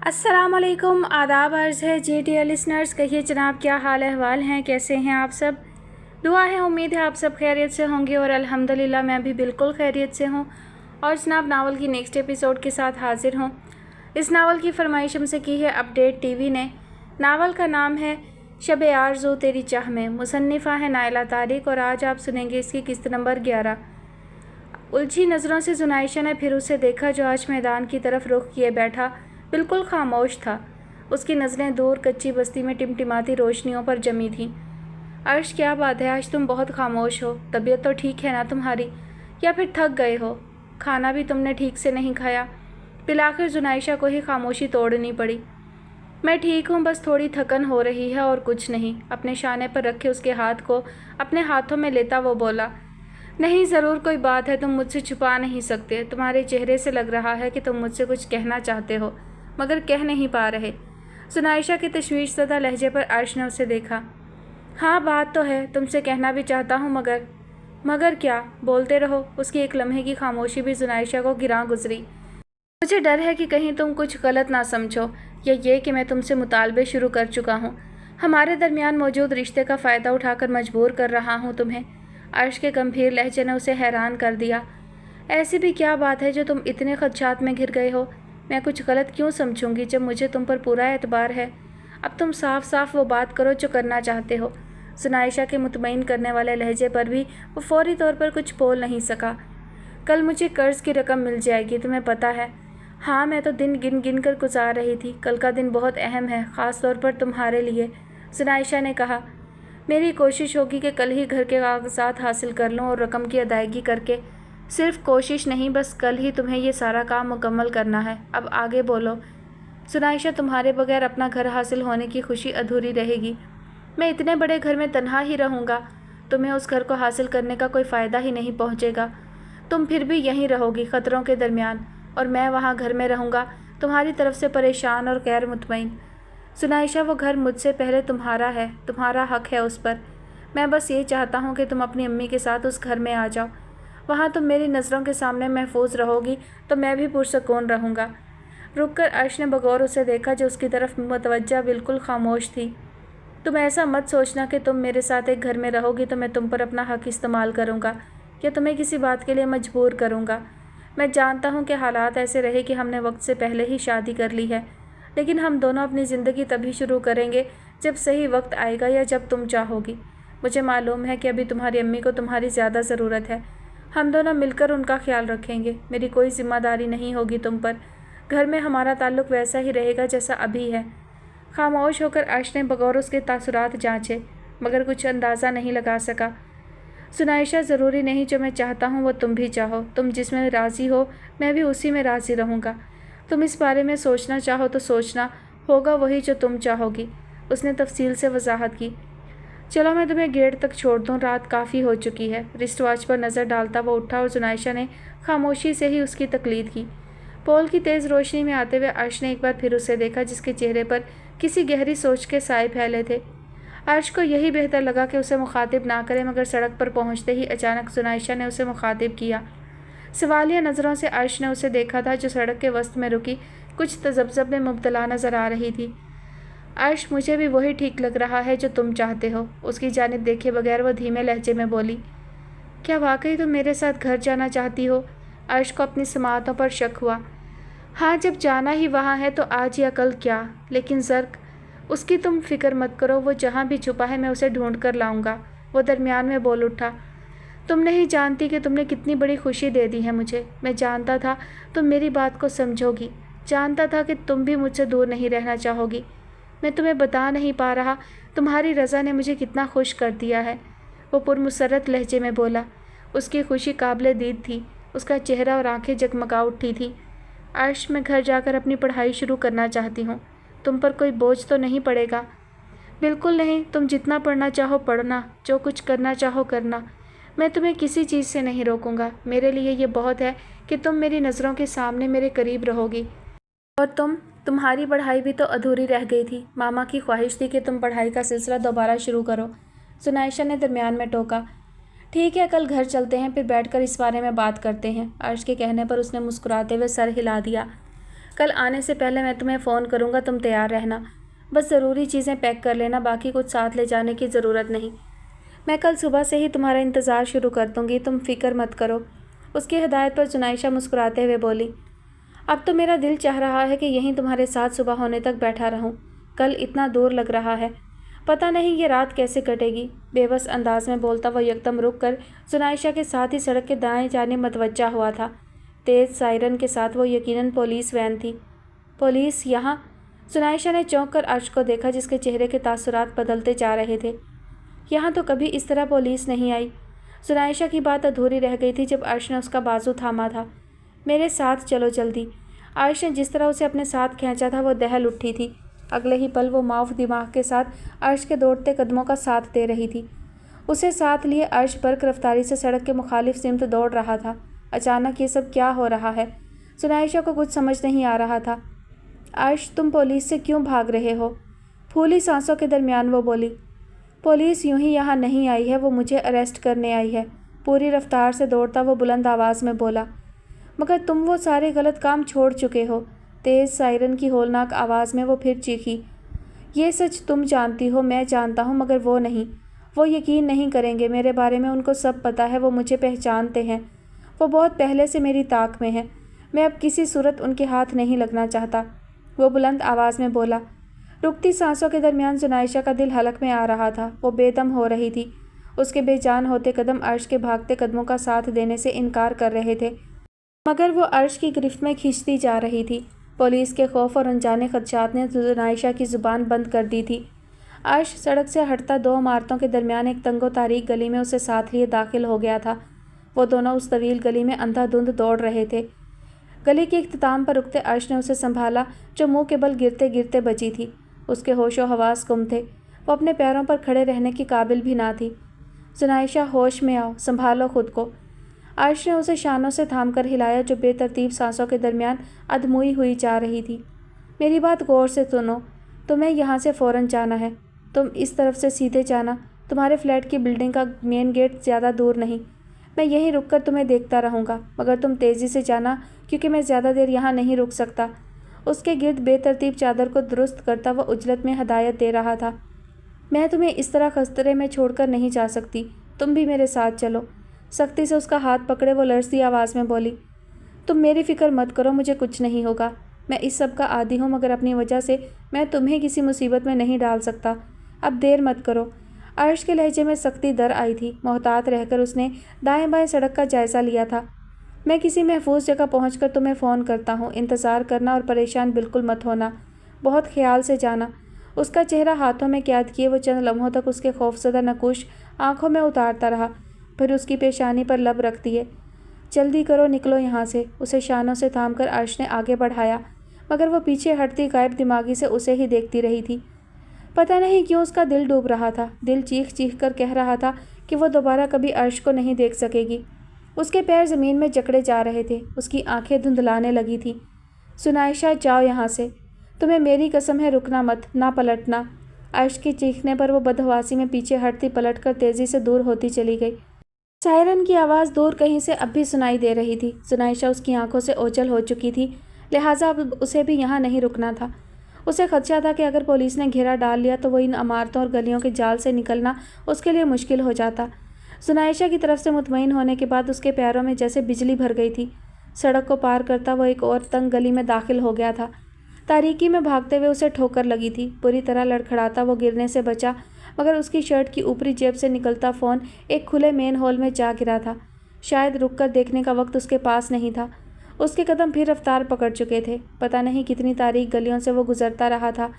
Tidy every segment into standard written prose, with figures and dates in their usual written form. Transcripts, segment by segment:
अस्सलाम वालेकुम, आदाब अर्ज़ है जी डियर लिसनर्स। कहिए जनाब, क्या हाल अहवाल हैं, कैसे हैं आप सब। दुआ है, उम्मीद है आप सब खैरियत से होंगे और अल्हम्दुलिल्लाह मैं भी बिल्कुल खैरियत से हूँ। और जनाब नावल की नेक्स्ट एपिसोड के साथ हाज़िर हूँ। इस नावल की फरमाइश हमसे की है अपडेट टीवी ने। नावल का नाम है शब आरज़ू तेरी चाह में, मुसन्निफ़ा है नाइला तारिक और आज आप सुनेंगे इसकी किस्त नंबर 11। उलझी नज़रों से जुनाइशा ने फिर उसे देखा जो आज मैदान की तरफ रुख किए बैठा बिल्कुल खामोश था। उसकी नज़रें दूर कच्ची बस्ती में टिमटिमाती रोशनियों पर जमी थीं। अर्श, क्या बात है, आज तुम बहुत खामोश हो। तबीयत तो ठीक है ना तुम्हारी, या फिर थक गए हो? खाना भी तुमने ठीक से नहीं खाया। पिलाकर जुनाइशा को ही खामोशी तोड़नी पड़ी। मैं ठीक हूँ, बस थोड़ी थकन हो रही है और कुछ नहीं। अपने शाने पर रखे उसके हाथ को अपने हाथों में लेता वो बोला, नहीं, ज़रूर कोई बात है, तुम मुझसे छुपा नहीं सकते। तुम्हारे चेहरे से लग रहा है कि तुम मुझसे कुछ कहना चाहते हो मगर कह नहीं पा रहे। जुनाइशा के तशवीश ज़दा लहजे पर अर्श ने उसे देखा। हाँ, बात तो है, तुमसे कहना भी चाहता हूँ मगर क्या? बोलते रहो। उसकी एक लम्हे की खामोशी भी जुनाइशा को गिरां गुजरी। मुझे डर है कि कहीं तुम कुछ गलत ना समझो, या ये कि मैं तुमसे मुतालबे शुरू कर चुका हूँ। हमारे दरमियान मौजूद रिश्ते का फ़ायदा उठाकर मजबूर कर रहा हूँ तुम्हें। अर्श के गंभीर लहजे ने उसे हैरान कर दिया। ऐसी भी क्या बात है जो तुम इतने खदशात में घिर गए हो? मैं कुछ गलत क्यों समझूंगी जब मुझे तुम पर पूरा एतबार है। अब तुम साफ साफ वो बात करो जो करना चाहते हो। जुनाइशा के मुतमईन करने वाले लहजे पर भी वो फौरी तौर पर कुछ बोल नहीं सका। कल मुझे कर्ज़ की रकम मिल जाएगी, तुम्हें पता है। हाँ, मैं तो दिन गिन गिन कर गुजार रही थी। कल का दिन बहुत अहम है, ख़ास तौर पर तुम्हारे लिए। जुनाइशा ने कहा, मेरी कोशिश होगी कि कल ही घर के कागजात हासिल कर लूँ और रकम की अदायगी करके। सिर्फ कोशिश नहीं, बस कल ही तुम्हें ये सारा काम मुकम्मल करना है। अब आगे बोलो। जुनाइशा, तुम्हारे बगैर अपना घर हासिल होने की खुशी अधूरी रहेगी। मैं इतने बड़े घर में तन्हा ही रहूँगा, तुम्हें उस घर को हासिल करने का कोई फ़ायदा ही नहीं पहुँचेगा। तुम फिर भी यहीं रहोगी ख़तरों के दरमियान, और मैं वहाँ घर में रहूँगा तुम्हारी तरफ से परेशान और गैर मुतमईन। जुनाइशा, वो घर मुझसे पहले तुम्हारा है, तुम्हारा हक़ है उस पर। मैं बस ये चाहता हूँ कि तुम अपनी अम्मी के साथ उस घर में आ जाओ। वहाँ तुम मेरी नज़रों के सामने महफूज रहोगी तो मैं भी पुरसकून रहूँगा। रुककर अर्श ने बगौर उसे देखा जो उसकी तरफ मुतवज्जा बिल्कुल खामोश थी। तुम ऐसा मत सोचना कि तुम मेरे साथ एक घर में रहोगी तो मैं तुम पर अपना हक़ इस्तेमाल करूँगा या तुम्हें किसी बात के लिए मजबूर करूँगा। मैं जानता हूँ कि हालात ऐसे रहे कि हमने वक्त से पहले ही शादी कर ली है, लेकिन हम दोनों अपनी ज़िंदगी तभी शुरू करेंगे जब सही वक्त आएगा या जब तुम चाहोगी। मुझे मालूम है कि अभी तुम्हारी अम्मी को तुम्हारी ज़्यादा ज़रूरत है। हम दोनों मिलकर उनका ख्याल रखेंगे। मेरी कोई ज़िम्मेदारी नहीं होगी तुम पर। घर में हमारा ताल्लुक़ वैसा ही रहेगा जैसा अभी है। खामोश होकर अर्श ने बगौर उसके तासुरात जांचे मगर कुछ अंदाज़ा नहीं लगा सका। जुनाइशा, ज़रूरी नहीं जो मैं चाहता हूँ वो तुम भी चाहो। तुम जिसमें राज़ी हो मैं भी उसी में राज़ी रहूँगा। तुम इस बारे में सोचना चाहो तो सोचना, होगा वही जो तुम चाहोगी। उसने तफसील से वजाहत की। चलो मैं तुम्हें गेट तक छोड़ दूँ, रात काफ़ी हो चुकी है। रिस्ट वॉच पर नज़र डालता वो उठा और जुनाइशा ने खामोशी से ही उसकी तकलीद की। पोल की तेज़ रोशनी में आते हुए अर्श ने एक बार फिर उसे देखा जिसके चेहरे पर किसी गहरी सोच के साए फैले थे। अर्श को यही बेहतर लगा कि उसे मुखातिब ना करे, मगर सड़क पर पहुँचते ही अचानक जुनाइशा ने उसे मुखातिब किया। सवालिया नज़रों से अर्श ने उसे देखा था जो सड़क के वस्त में रुकी कुछ तजब्जब में मुब्तला नज़र आ रही थी। अर्श, मुझे भी वही ठीक लग रहा है जो तुम चाहते हो। उसकी जानिब देखे बगैर वो धीमे लहजे में बोली, क्या वाकई तुम मेरे साथ घर जाना चाहती हो? अर्श को अपनी समातों पर शक हुआ। हाँ, जब जाना ही वहाँ है तो आज या कल क्या, लेकिन ज़र्क उसकी तुम फिक्र मत करो, वो जहाँ भी छुपा है मैं उसे ढूंढ कर लाऊंगा। वो दरमियान में बोल उठा, तुम नहीं जानती कि तुमने कितनी बड़ी खुशी दे दी है मुझे। मैं जानता था तुम मेरी बात को समझोगी, जानता था कि तुम भी मुझसे दूर नहीं रहना चाहोगी। मैं तुम्हें बता नहीं पा रहा तुम्हारी रज़ा ने मुझे कितना खुश कर दिया है। वो पुरमुसरत लहजे में बोला। उसकी खुशी काबिल दीद थी, उसका चेहरा और आंखें जगमगा उठी थी। अर्श, मैं घर जाकर अपनी पढ़ाई शुरू करना चाहती हूँ। तुम पर कोई बोझ तो नहीं पड़ेगा? बिल्कुल नहीं, तुम जितना पढ़ना चाहो पढ़ना, जो कुछ करना चाहो करना। मैं तुम्हें किसी चीज़ से नहीं रोकूंगा। मेरे लिए ये बहुत है कि तुम मेरी नज़रों के सामने मेरे करीब रहोगी। और तुम्हारी पढ़ाई भी तो अधूरी रह गई थी। मामा की ख्वाहिश थी कि तुम पढ़ाई का सिलसिला दोबारा शुरू करो। जुनाइशा ने दरमियान में टोका। ठीक है, कल घर चलते हैं, फिर बैठकर इस बारे में बात करते हैं। अर्श के कहने पर उसने मुस्कुराते हुए सर हिला दिया। कल आने से पहले मैं तुम्हें फ़ोन करूँगा, तुम तैयार रहना। बस ज़रूरी चीज़ें पैक कर लेना, बाकी कुछ साथ ले जाने की ज़रूरत नहीं। मैं कल सुबह से ही तुम्हारा इंतज़ार शुरू कर दूँगी, तुम फ़िक्र मत करो। उसकी हिदायत पर जुनाइशा मुस्कुराते हुए बोली, अब तो मेरा दिल चाह रहा है कि यहीं तुम्हारे साथ सुबह होने तक बैठा रहूं। कल इतना दूर लग रहा है, पता नहीं ये रात कैसे कटेगी। बेबस अंदाज में बोलता वो यकदम रुक कर जुनाइशा के साथ ही सड़क के दाएं जाने मतवज्जा हुआ था। तेज़ सायरन के साथ वो यकीनन पुलिस वैन थी। पुलिस यहाँ? जुनाइशा ने चौंक कर अर्श को देखा, जिसके चेहरे के तासुरात बदलते जा रहे थे। यहाँ तो कभी इस तरह पुलिस नहीं आई। जुनाइशा की बात अधूरी रह गई थी जब अर्श ने उसका बाजू थामा था। मेरे साथ चलो जल्दी। अर्श ने जिस तरह उसे अपने साथ खींचा था वो दहल उठी थी। अगले ही पल वो माऊफ दिमाग के साथ अर्श के दौड़ते कदमों का साथ दे रही थी। उसे साथ लिए अर्श बर्क रफ्तारी से सड़क के मुखालिफ सिमत दौड़ रहा था। अचानक ये सब क्या हो रहा है? जुनाइशा को कुछ समझ नहीं आ रहा था। अर्श, तुम पुलिस से क्यों भाग रहे हो? फूली सांसों के दरमियान वो बोली, पुलिस यूं ही यहाँ नहीं आई है, वो मुझे अरेस्ट करने आई है। पूरी रफ्तार से दौड़ता वो बुलंद आवाज़ में बोला, मगर तुम वो सारे गलत काम छोड़ चुके हो। तेज़ सायरन की होलनाक आवाज़ में वो फिर चीखी, ये सच तुम जानती हो, मैं जानता हूँ, मगर वो नहीं। वो यकीन नहीं करेंगे मेरे बारे में, उनको सब पता है, वो मुझे पहचानते हैं। वो बहुत पहले से मेरी ताक में है। मैं अब किसी सूरत उनके हाथ नहीं लगना चाहता, वो बुलंद आवाज़ में बोला। रुकती सांसों के दरमियान जुनाइशा का दिल हलक में आ रहा था। वो बेदम हो रही थी। उसके बेजान होते कदम अर्श के भागते कदमों का साथ देने से इनकार कर रहे थे, मगर वो अर्श की गिरफ्त में खींचती जा रही थी। पुलिस के खौफ और अनजाने खदशात ने जुनाइशा की ज़ुबान बंद कर दी थी। अर्श सड़क से हटता 2 इमारतों के दरमियान एक तंगो तारीक गली में उसे साथ लिए दाखिल हो गया था। वो दोनों उस तवील गली में अंधाधुंध दौड़ रहे थे। गली के इख्तिताम पर रुकते अर्श ने उसे संभाला, जो मुंह के बल गिरते गिरते बची थी। उसके होशो हवास गुम थे। वो अपने पैरों पर खड़े रहने की काबिल भी ना थी। जुनाइशा, होश में आओ, संभालो खुद को। अर्श ने उसे शानों से थाम कर हिलाया, जो बेतरतीब सांसों के दरमियान अधमुई हुई जा रही थी। मेरी बात गौर से सुनो, तुम्हें यहाँ से फ़ौरन जाना है। तुम इस तरफ से सीधे जाना, तुम्हारे फ्लैट की बिल्डिंग का मेन गेट ज़्यादा दूर नहीं। मैं यहीं रुककर तुम्हें देखता रहूँगा, मगर तुम तेज़ी से जाना, क्योंकि मैं ज़्यादा देर यहाँ नहीं रुक सकता। उसके गिर्द बेतरतीब चादर को दुरुस्त करता वह उजलत में हदायत दे रहा था। मैं तुम्हें इस तरह खतरे में छोड़कर नहीं जा सकती, तुम भी मेरे साथ चलो। सख्ती से उसका हाथ पकड़े वो लड़ती आवाज़ में बोली, तुम मेरी फ़िक्र मत करो, मुझे कुछ नहीं होगा। मैं इस सब का आदी हूँ, मगर अपनी वजह से मैं तुम्हें किसी मुसीबत में नहीं डाल सकता। अब देर मत करो। अर्श के लहजे में सख्ती दर आई थी। मोहतात रहकर उसने दाएं बाएं सड़क का जायज़ा लिया था। मैं किसी महफूज जगह पहुंचकर तुम्हें फ़ोन करता हूं, इंतज़ार करना और परेशान बिल्कुल मत होना। बहुत ख्याल से जाना। उसका चेहरा हाथों में कैद किए वो चंद लम्हों तक उसके खौफजदा नकुश आंखों में उतारता रहा, फिर उसकी पेशानी पर लब रख दिए। जल्दी करो, निकलो यहाँ से। उसे शानों से थामकर अर्श ने आगे बढ़ाया, मगर वो पीछे हटती गायब दिमागी से उसे ही देखती रही थी। पता नहीं क्यों उसका दिल डूब रहा था। दिल चीख चीख कर कह रहा था कि वो दोबारा कभी अर्श को नहीं देख सकेगी। उसके पैर ज़मीन में जकड़े जा रहे थे। उसकी आंखें धुंधलाने लगी थीं। जुनाइशा, जाओ यहाँ से, तुम्हें मेरी कसम है, रुकना मत, ना पलटना। अर्श के चीखने पर वो बदहवासी में पीछे हटती पलटकर तेज़ी से दूर होती चली गई। सायरन की आवाज़ दूर कहीं से अब भी सुनाई दे रही थी। जुनाइशा उसकी आंखों से ओझल हो चुकी थी, लिहाजा अब उसे भी यहाँ नहीं रुकना था। उसे खदशा था कि अगर पुलिस ने घेरा डाल लिया तो वो इन इमारतों और गलियों के जाल से निकलना उसके लिए मुश्किल हो जाता। जुनाइशा की तरफ से मुतमईन होने के बाद उसके पैरों में जैसे बिजली भर गई थी। सड़क को पार करता वो एक और तंग गली में दाखिल हो गया था। तारीकी में भागते हुए उसे ठोकर लगी थी। पूरी तरह लड़खड़ाता वो गिरने से बचा, मगर उसकी शर्ट की ऊपरी जेब से निकलता फ़ोन एक खुले मेन हॉल में जा गिरा था। शायद रुककर देखने का वक्त उसके पास नहीं था। उसके कदम फिर रफ्तार पकड़ चुके थे। पता नहीं कितनी तारीक गलियों से वो गुजरता रहा था।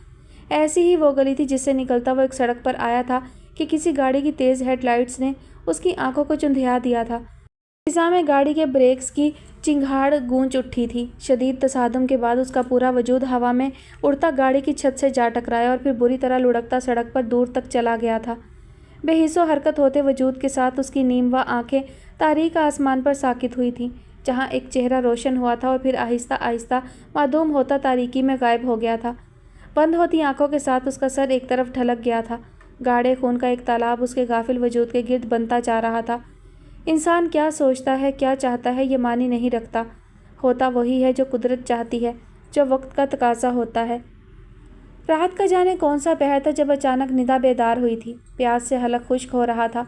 ऐसी ही वो गली थी जिससे निकलता वो एक सड़क पर आया था कि किसी गाड़ी की तेज़ हेडलाइट्स ने उसकी आंखों को चुंधिया दिया था। फिज़ा में गाड़ी के ब्रेक्स की चिंगाड़ गूंज उठी थी। शदीद तसादुम के बाद उसका पूरा वजूद हवा में उड़ता गाड़ी की छत से जा टकराया और फिर बुरी तरह लुढ़कता सड़क पर दूर तक चला गया था। बेहिस्सो हरकत होते वजूद के साथ उसकी नीमवा आंखें तारीक आसमान पर साकित हुई थीं, जहाँ एक चेहरा रोशन हुआ था और फिर आहिस्ता आहिस्ता मादूम होता तारीकी में गायब हो गया था। बंद होती आंखों के साथ उसका सर एक तरफ ढलक गया था। गाढ़े खून का एक तालाब उसके गाफिल वजूद के गिर्द बनता जा रहा था। इंसान क्या सोचता है, क्या चाहता है, ये मानी नहीं रखता। होता वही है जो कुदरत चाहती है। जो वक्त का तकाजा होता है। रात का जाने कौन सा पहर था जब अचानक निदा बेदार हुई थी। प्यास से हलक खुश्क हो रहा था।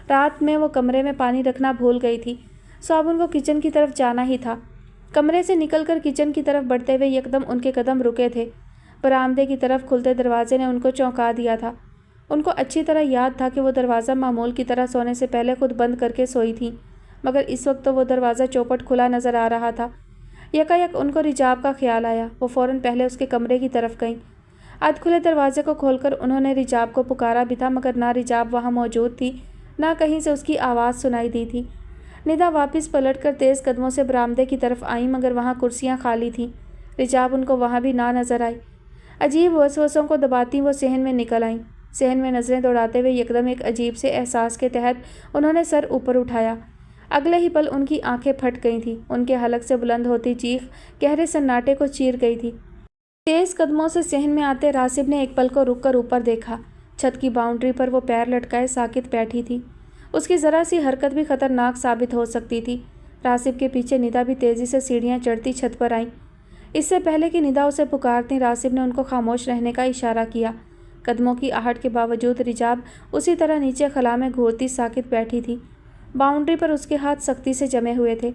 रात में वो कमरे में पानी रखना भूल गई थी, सो अब उनको किचन की तरफ जाना ही था। कमरे से निकलकर किचन की तरफ बढ़ते हुए एकदम उनके कदम रुके थे। बरामदे की तरफ खुलते दरवाजे ने उनको चौंका दिया था। उनको अच्छी तरह याद था कि वो दरवाज़ा मामूल की तरह सोने से पहले खुद बंद करके सोई थी, मगर इस वक्त तो वो दरवाज़ा चौपट खुला नज़र आ रहा था। यकायक उनको रिजाब का ख्याल आया। वो फ़ौरन पहले उसके कमरे की तरफ गईं। अध खुले दरवाजे को खोलकर उन्होंने रिजाब को पुकारा भी था, मगर ना रिजाब वहाँ मौजूद थी, ना कहीं से उसकी आवाज़ सुनाई दी थी। निदा वापस पलटकर तेज़ कदमों से बरामदे की तरफ आई, मगर वहाँ कुर्सियाँ खाली थीं। रिजाब उनको वहाँ भी ना नज़र आई। अजीब वसवसों को दबाती वो सहन में निकल आईं। सहन में नज़रें दौड़ाते हुए एकदम एक अजीब से एहसास के तहत उन्होंने सर ऊपर उठाया। अगले ही पल उनकी आंखें फट गई थीं। उनके हलक से बुलंद होती चीख गहरे सन्नाटे को चीर गई थी। तेज़ कदमों से सहन में आते रासिब ने एक पल को रुककर ऊपर देखा। छत की बाउंड्री पर वो पैर लटकाए साकित बैठी थी। उसकी ज़रा सी हरकत भी खतरनाक साबित हो सकती थी। रासिब के पीछे निदा भी तेज़ी से सीढ़ियाँ चढ़ती छत पर आईं। इससे पहले कि निदा उसे पुकारती, रासिब ने उनको खामोश रहने का इशारा किया। कदमों की आहट के बावजूद रिजाब उसी तरह नीचे खला में घूरती साकित बैठी थी। बाउंड्री पर उसके हाथ सख्ती से जमे हुए थे।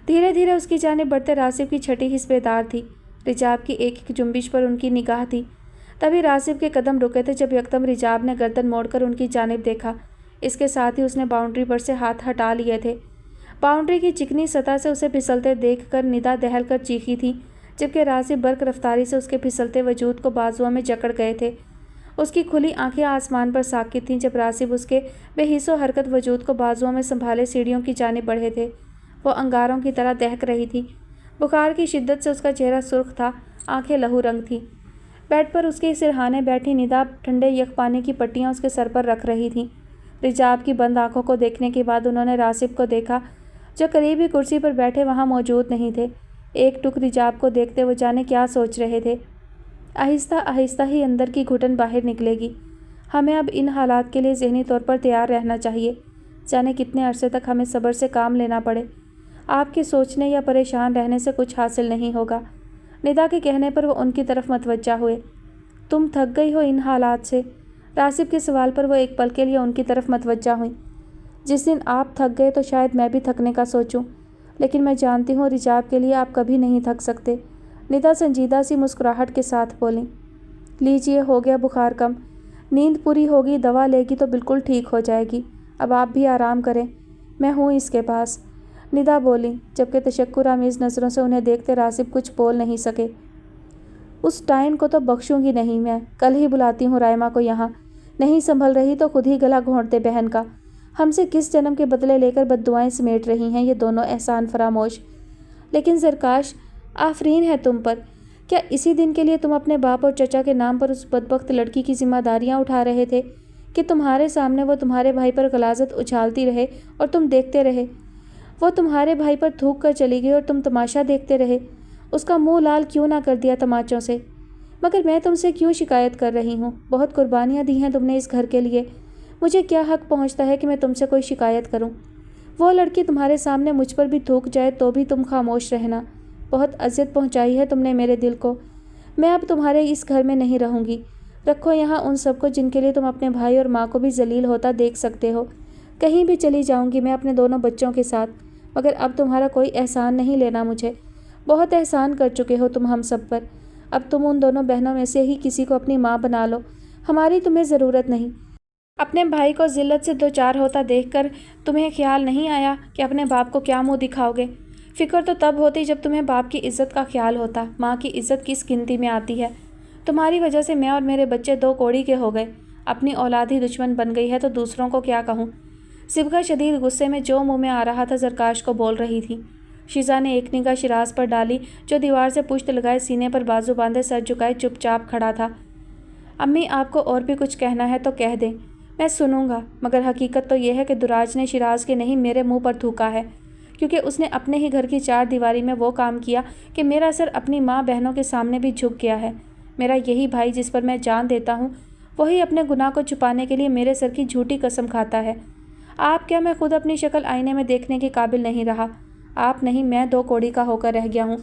धीरे धीरे उसकी जानिब बढ़ते रासिब की छठी हिस्स बेदार थी। रिजाब की एक एक जुम्बिश पर उनकी निगाह थी। तभी रासिब के कदम रुके थे जब यकदम रिजाब ने गर्दन मोड़कर उनकी जानिब देखा। इसके साथ ही उसने बाउंड्री पर से हाथ हटा लिए थे। बाउंड्री की चिकनी सतह से उसे फिसलते देखकर निदा दहल कर चीखी थी, जबकि रासिब बर्क रफ्तारी से उसके फिसलते वजूद को बाजुओं में जकड़ गए थे। उसकी खुली आंखें आसमान पर साकित थीं जब रासिब उसके बेहिस्सो हरकत वजूद को बाजुओं में संभाले सीढ़ियों की जानिब बढ़े थे। वो अंगारों की तरह दहक रही थी। बुखार की शिद्दत से उसका चेहरा सुर्ख था, आंखें लहू रंग थीं। बेड पर उसके सिरहाने बैठी निदा ठंडे यख पानी की पट्टियाँ उसके सर पर रख रही थीं। रिजाब की बंद आंखों को देखने के बाद उन्होंने रासिब को देखा, जो करीबी कुर्सी पर बैठे वहाँ मौजूद नहीं थे। एक टुक रिजाब को देखते वो जाने क्या सोच रहे थे। आहिस्ता आहिस्ता ही अंदर की घुटन बाहर निकलेगी। हमें अब इन हालात के लिए ज़हनी तौर पर तैयार रहना चाहिए। जाने कितने अरसे तक हमें सब्र से काम लेना पड़े। आपके सोचने या परेशान रहने से कुछ हासिल नहीं होगा। निदा के कहने पर वो उनकी तरफ मतवज्जा हुए। तुम थक गई हो इन हालात से? रासिब के सवाल पर वो एक पल के लिए उनकी तरफ मतवज्जा हुई। जिस दिन आप थक गए तो शायद मैं भी थकने का सोचूं, लेकिन मैं जानती हूँ रिजाब के लिए आप कभी नहीं थक सकते। निदा संजीदा सी मुस्कुराहट के साथ बोली। लीजिए, हो गया बुखार कम। नींद पूरी होगी, दवा लेगी तो बिल्कुल ठीक हो जाएगी। अब आप भी आराम करें, मैं हूँ इसके पास। निदा बोली, जबकि तशक्कुर आमीज़ नज़रों से उन्हें देखते रासिब कुछ बोल नहीं सके। उस टाइन को तो बख्शूंगी नहीं मैं। कल ही बुलाती हूँ रायमा को यहाँ। नहीं संभल रही तो खुद ही गला घोंट दे बहन का। हमसे किस जन्म के बदले लेकर बद्दुआएं समेट रही हैं ये दोनों एहसान फरामोश। लेकिन ज़रकाश, आफरीन है तुम पर। क्या इसी दिन के लिए तुम अपने बाप और चचा के नाम पर उस बदबख्त लड़की की जिम्मेदारियां उठा रहे थे कि तुम्हारे सामने वो तुम्हारे भाई पर गलाजत उछालती रहे और तुम देखते रहे? वो तुम्हारे भाई पर थूक कर चली गई और तुम तमाशा देखते रहे। उसका मुंह लाल क्यों ना कर दिया तमाचों से? मगर मैं तुमसे क्यों शिकायत कर रही हूँ? बहुत कुर्बानियाँ दी हैं तुमने इस घर के लिए। मुझे क्या हक पहुँचता है कि मैं तुमसे कोई शिकायत करूँ? वो लड़की तुम्हारे सामने मुझ पर भी थूक जाए तो भी तुम खामोश रहना। बहुत अज़ियत पहुँचाई है तुमने मेरे दिल को। मैं अब तुम्हारे इस घर में नहीं रहूँगी। रखो यहाँ उन सबको जिनके लिए तुम अपने भाई और माँ को भी जलील होता देख सकते हो। कहीं भी चली जाऊँगी मैं अपने दोनों बच्चों के साथ, मगर अब तुम्हारा कोई एहसान नहीं लेना मुझे। बहुत एहसान कर चुके हो तुम हम सब पर। अब तुम उन दोनों बहनों में से ही किसी को अपनी माँ बना लो। हमारी तुम्हें ज़रूरत नहीं। अपने भाई को ज़िल्लत से दो चार होता देखकर तुम्हें ख्याल नहीं आया कि अपने बाप को क्या मुँह दिखाओगे? फ़िक्र तो तब होती जब तुम्हें बाप की इज़्ज़त का ख्याल होता। माँ की इज़्ज़त किस गिनती में आती है? तुम्हारी वजह से मैं और मेरे बच्चे दो कोड़ी के हो गए। अपनी औलाद ही दुश्मन बन गई है तो दूसरों को क्या कहूँ? सिबगा शदीद गुस्से में जो मुँह में आ रहा था ज़रकाश को बोल रही थी। शीज़ा ने एक निगाह शिराज पर डाली, जो दीवार से पुश्त लगाए सीने पर बाजू बांधे सर झुकाए चुपचाप खड़ा था। अम्मी, आपको और भी कुछ कहना है तो कह दें, मैं सुनूंगा। मगर हकीकत तो यह है कि दुराज ने शिराज के नहीं मेरे मुंह पर थूका है, क्योंकि उसने अपने ही घर की चार दीवारी में वो काम किया कि मेरा सर अपनी माँ बहनों के सामने भी झुक गया है। मेरा यही भाई जिस पर मैं जान देता हूँ, वही अपने गुनाह को छुपाने के लिए मेरे सर की झूठी कसम खाता है। आप क्या, मैं खुद अपनी शक्ल आईने में देखने के काबिल नहीं रहा। आप नहीं, मैं दो कोड़ी का होकर रह गया हूँ।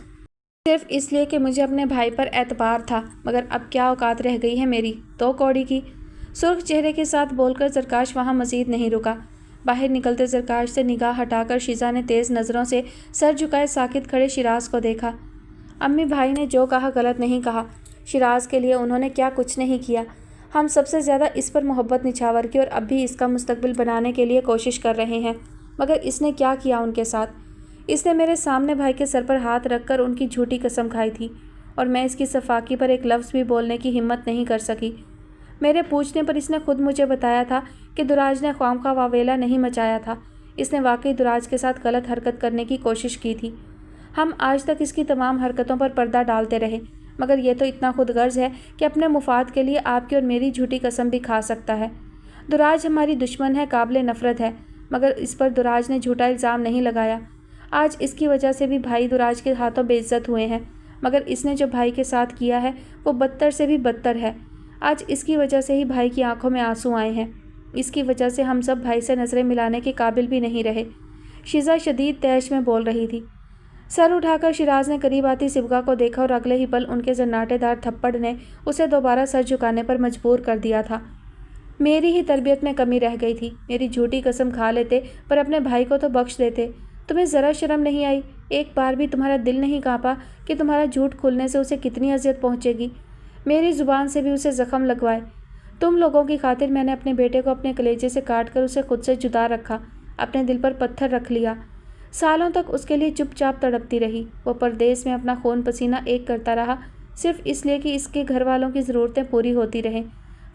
सिर्फ اس لیے کہ مجھے اپنے بھائی پر اعتبار تھا، مگر اب کیا اوقات رہ گئی ہے میری 2 کوڑی کی۔ سرخ چہرے کے ساتھ بول کر زرکاش وہاں مزید نہیں رکا۔ باہر نکلتے زرکاش سے نگاہ ہٹا کر شیزا نے تیز نظروں سے سر جھکائے ساکت کھڑے شیراز کو دیکھا۔ امی بھائی نے جو کہا غلط نہیں کہا۔ شیراز کے لیے انہوں نے کیا کچھ نہیں کیا۔ ہم سب سے زیادہ اس پر محبت نچھاور کی اور اب بھی اس کا مستقبل بنانے کے لیے کوشش کر رہے ہیں، مگر اس نے کیا کیا ان کے ساتھ؟ اس نے میرے سامنے بھائی کے سر پر ہاتھ رکھ کر ان کی جھوٹی قسم کھائی تھی، اور میں اس کی صفاقی پر ایک لفظ بھی بولنے کی ہمت نہیں کر سکی۔ میرے پوچھنے پر اس نے خود مجھے بتایا تھا کہ دراج نے خواہ واویلا نہیں مچایا تھا، اس نے واقعی دراج کے ساتھ غلط حرکت کرنے کی کوشش کی تھی۔ ہم آج تک اس کی تمام حرکتوں پر پردہ ڈالتے رہے، مگر یہ تو اتنا خود غرض ہے کہ اپنے مفاد کے لیے آپ کی اور میری جھوٹی قسم بھی کھا سکتا ہے۔ دراج ہماری دشمن ہے، قابل نفرت ہے، مگر اس پر دراج نے جھوٹا الزام نہیں لگایا۔ آج اس کی وجہ سے بھی بھائی دراج کے ہاتھوں بے عزت ہوئے ہیں، مگر اس نے جو بھائی کے ساتھ کیا ہے وہ بدتر سے بھی بدتر ہے۔ آج اس کی وجہ سے ہی بھائی کی آنکھوں میں آنسو آئے ہیں، اس کی وجہ سے ہم سب بھائی سے نظریں ملانے کے قابل بھی نہیں رہے۔ شیزا شدید طیش میں بول رہی تھی۔ سر اٹھا کر شیراز نے قریب آتی صبغہ کو دیکھا اور اگلے ہی پل ان کے زناٹے دار تھپڑ نے اسے دوبارہ سر جھکانے پر مجبور کر دیا تھا۔ میری ہی تربیت میں کمی رہ گئی تھی، میری جھوٹی قسم کھا لیتے پر اپنے بھائی کو تو بخش دیتے۔ تمہیں ذرا شرم نہیں آئی؟ ایک بار بھی تمہارا دل نہیں کانپا کہ تمہارا جھوٹ کھلنے سے اسے کتنی اذیت پہنچے گی؟ میری زبان سے بھی اسے زخم لگوائے۔ تم لوگوں کی خاطر میں نے اپنے بیٹے کو اپنے کلیجے سے کاٹ کر اسے خود سے جدا رکھا، اپنے دل پر پتھر رکھ لیا۔ سالوں تک اس کے لیے چپ چاپ تڑپتی رہی، وہ پردیس میں اپنا خون پسینہ ایک کرتا رہا، صرف اس لیے کہ اس کے گھر والوں کی ضرورتیں پوری ہوتی رہیں،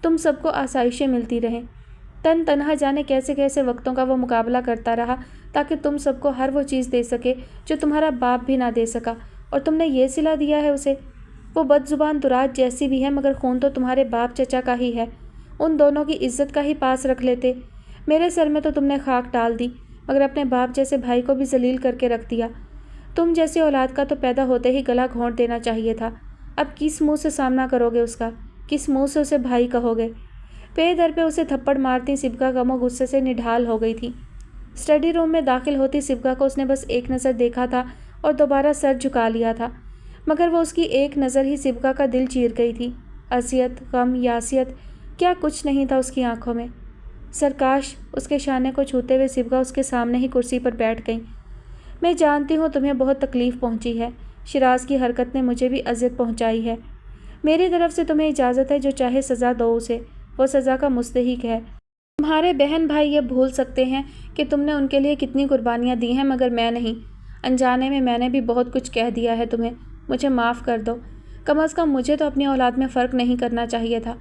تم سب کو آسائشیں ملتی رہیں۔ تن تنہا جانے کیسے کیسے وقتوں کا وہ مقابلہ کرتا رہا تاکہ تم سب کو ہر وہ چیز دے سکے جو تمہارا باپ بھی نہ دے سکا، اور تم نے یہ صلہ دیا ہے اسے۔ وہ بد زبان دراج جیسی بھی ہے، مگر خون تو تمہارے باپ چچا کا ہی ہے، ان دونوں کی عزت کا ہی پاس رکھ لیتے۔ میرے سر میں تو تم نے خاک ڈال دی، مگر اپنے باپ جیسے بھائی کو بھی ذلیل کر کے رکھ دیا۔ تم جیسی اولاد کا تو پیدا ہوتے ہی گلا گھونٹ دینا چاہیے تھا۔ اب کس منہ سے سامنا کرو گے اس کا؟ کس منہ سے اسے بھائی کہو گے؟ پے در پہ اسے تھپڑ مارتی صبغہ غم و غصے سے نڈھال ہو گئی تھی۔ اسٹڈی روم میں داخل ہوتی صبغہ کو اس نے بس ایک نظر دیکھا تھا اور دوبارہ سر جھکا لیا تھا، مگر وہ اس کی ایک نظر ہی صبغہ کا دل چیر گئی تھی۔ اذیت، غم، یاسیت، کیا کچھ نہیں تھا اس کی آنکھوں میں۔ سرکاش، اس کے شانے کو چھوتے ہوئے صبغہ اس کے سامنے ہی کرسی پر بیٹھ گئیں۔ میں جانتی ہوں تمہیں بہت تکلیف پہنچی ہے، شیراز کی حرکت نے مجھے بھی اذیت پہنچائی ہے۔ میری طرف سے تمہیں اجازت ہے جو چاہے سزا دو اسے، وہ سزا کا مستحق ہے۔ تمہارے بہن بھائی یہ بھول سکتے ہیں کہ تم نے ان کے لیے کتنی قربانیاں دی ہیں، مگر میں نہیں۔ انجانے میں نے بھی بہت کچھ کہہ دیا ہے تمہیں، مجھے معاف کر دو۔ کم از کم مجھے تو اپنی اولاد میں فرق نہیں کرنا چاہیے تھا۔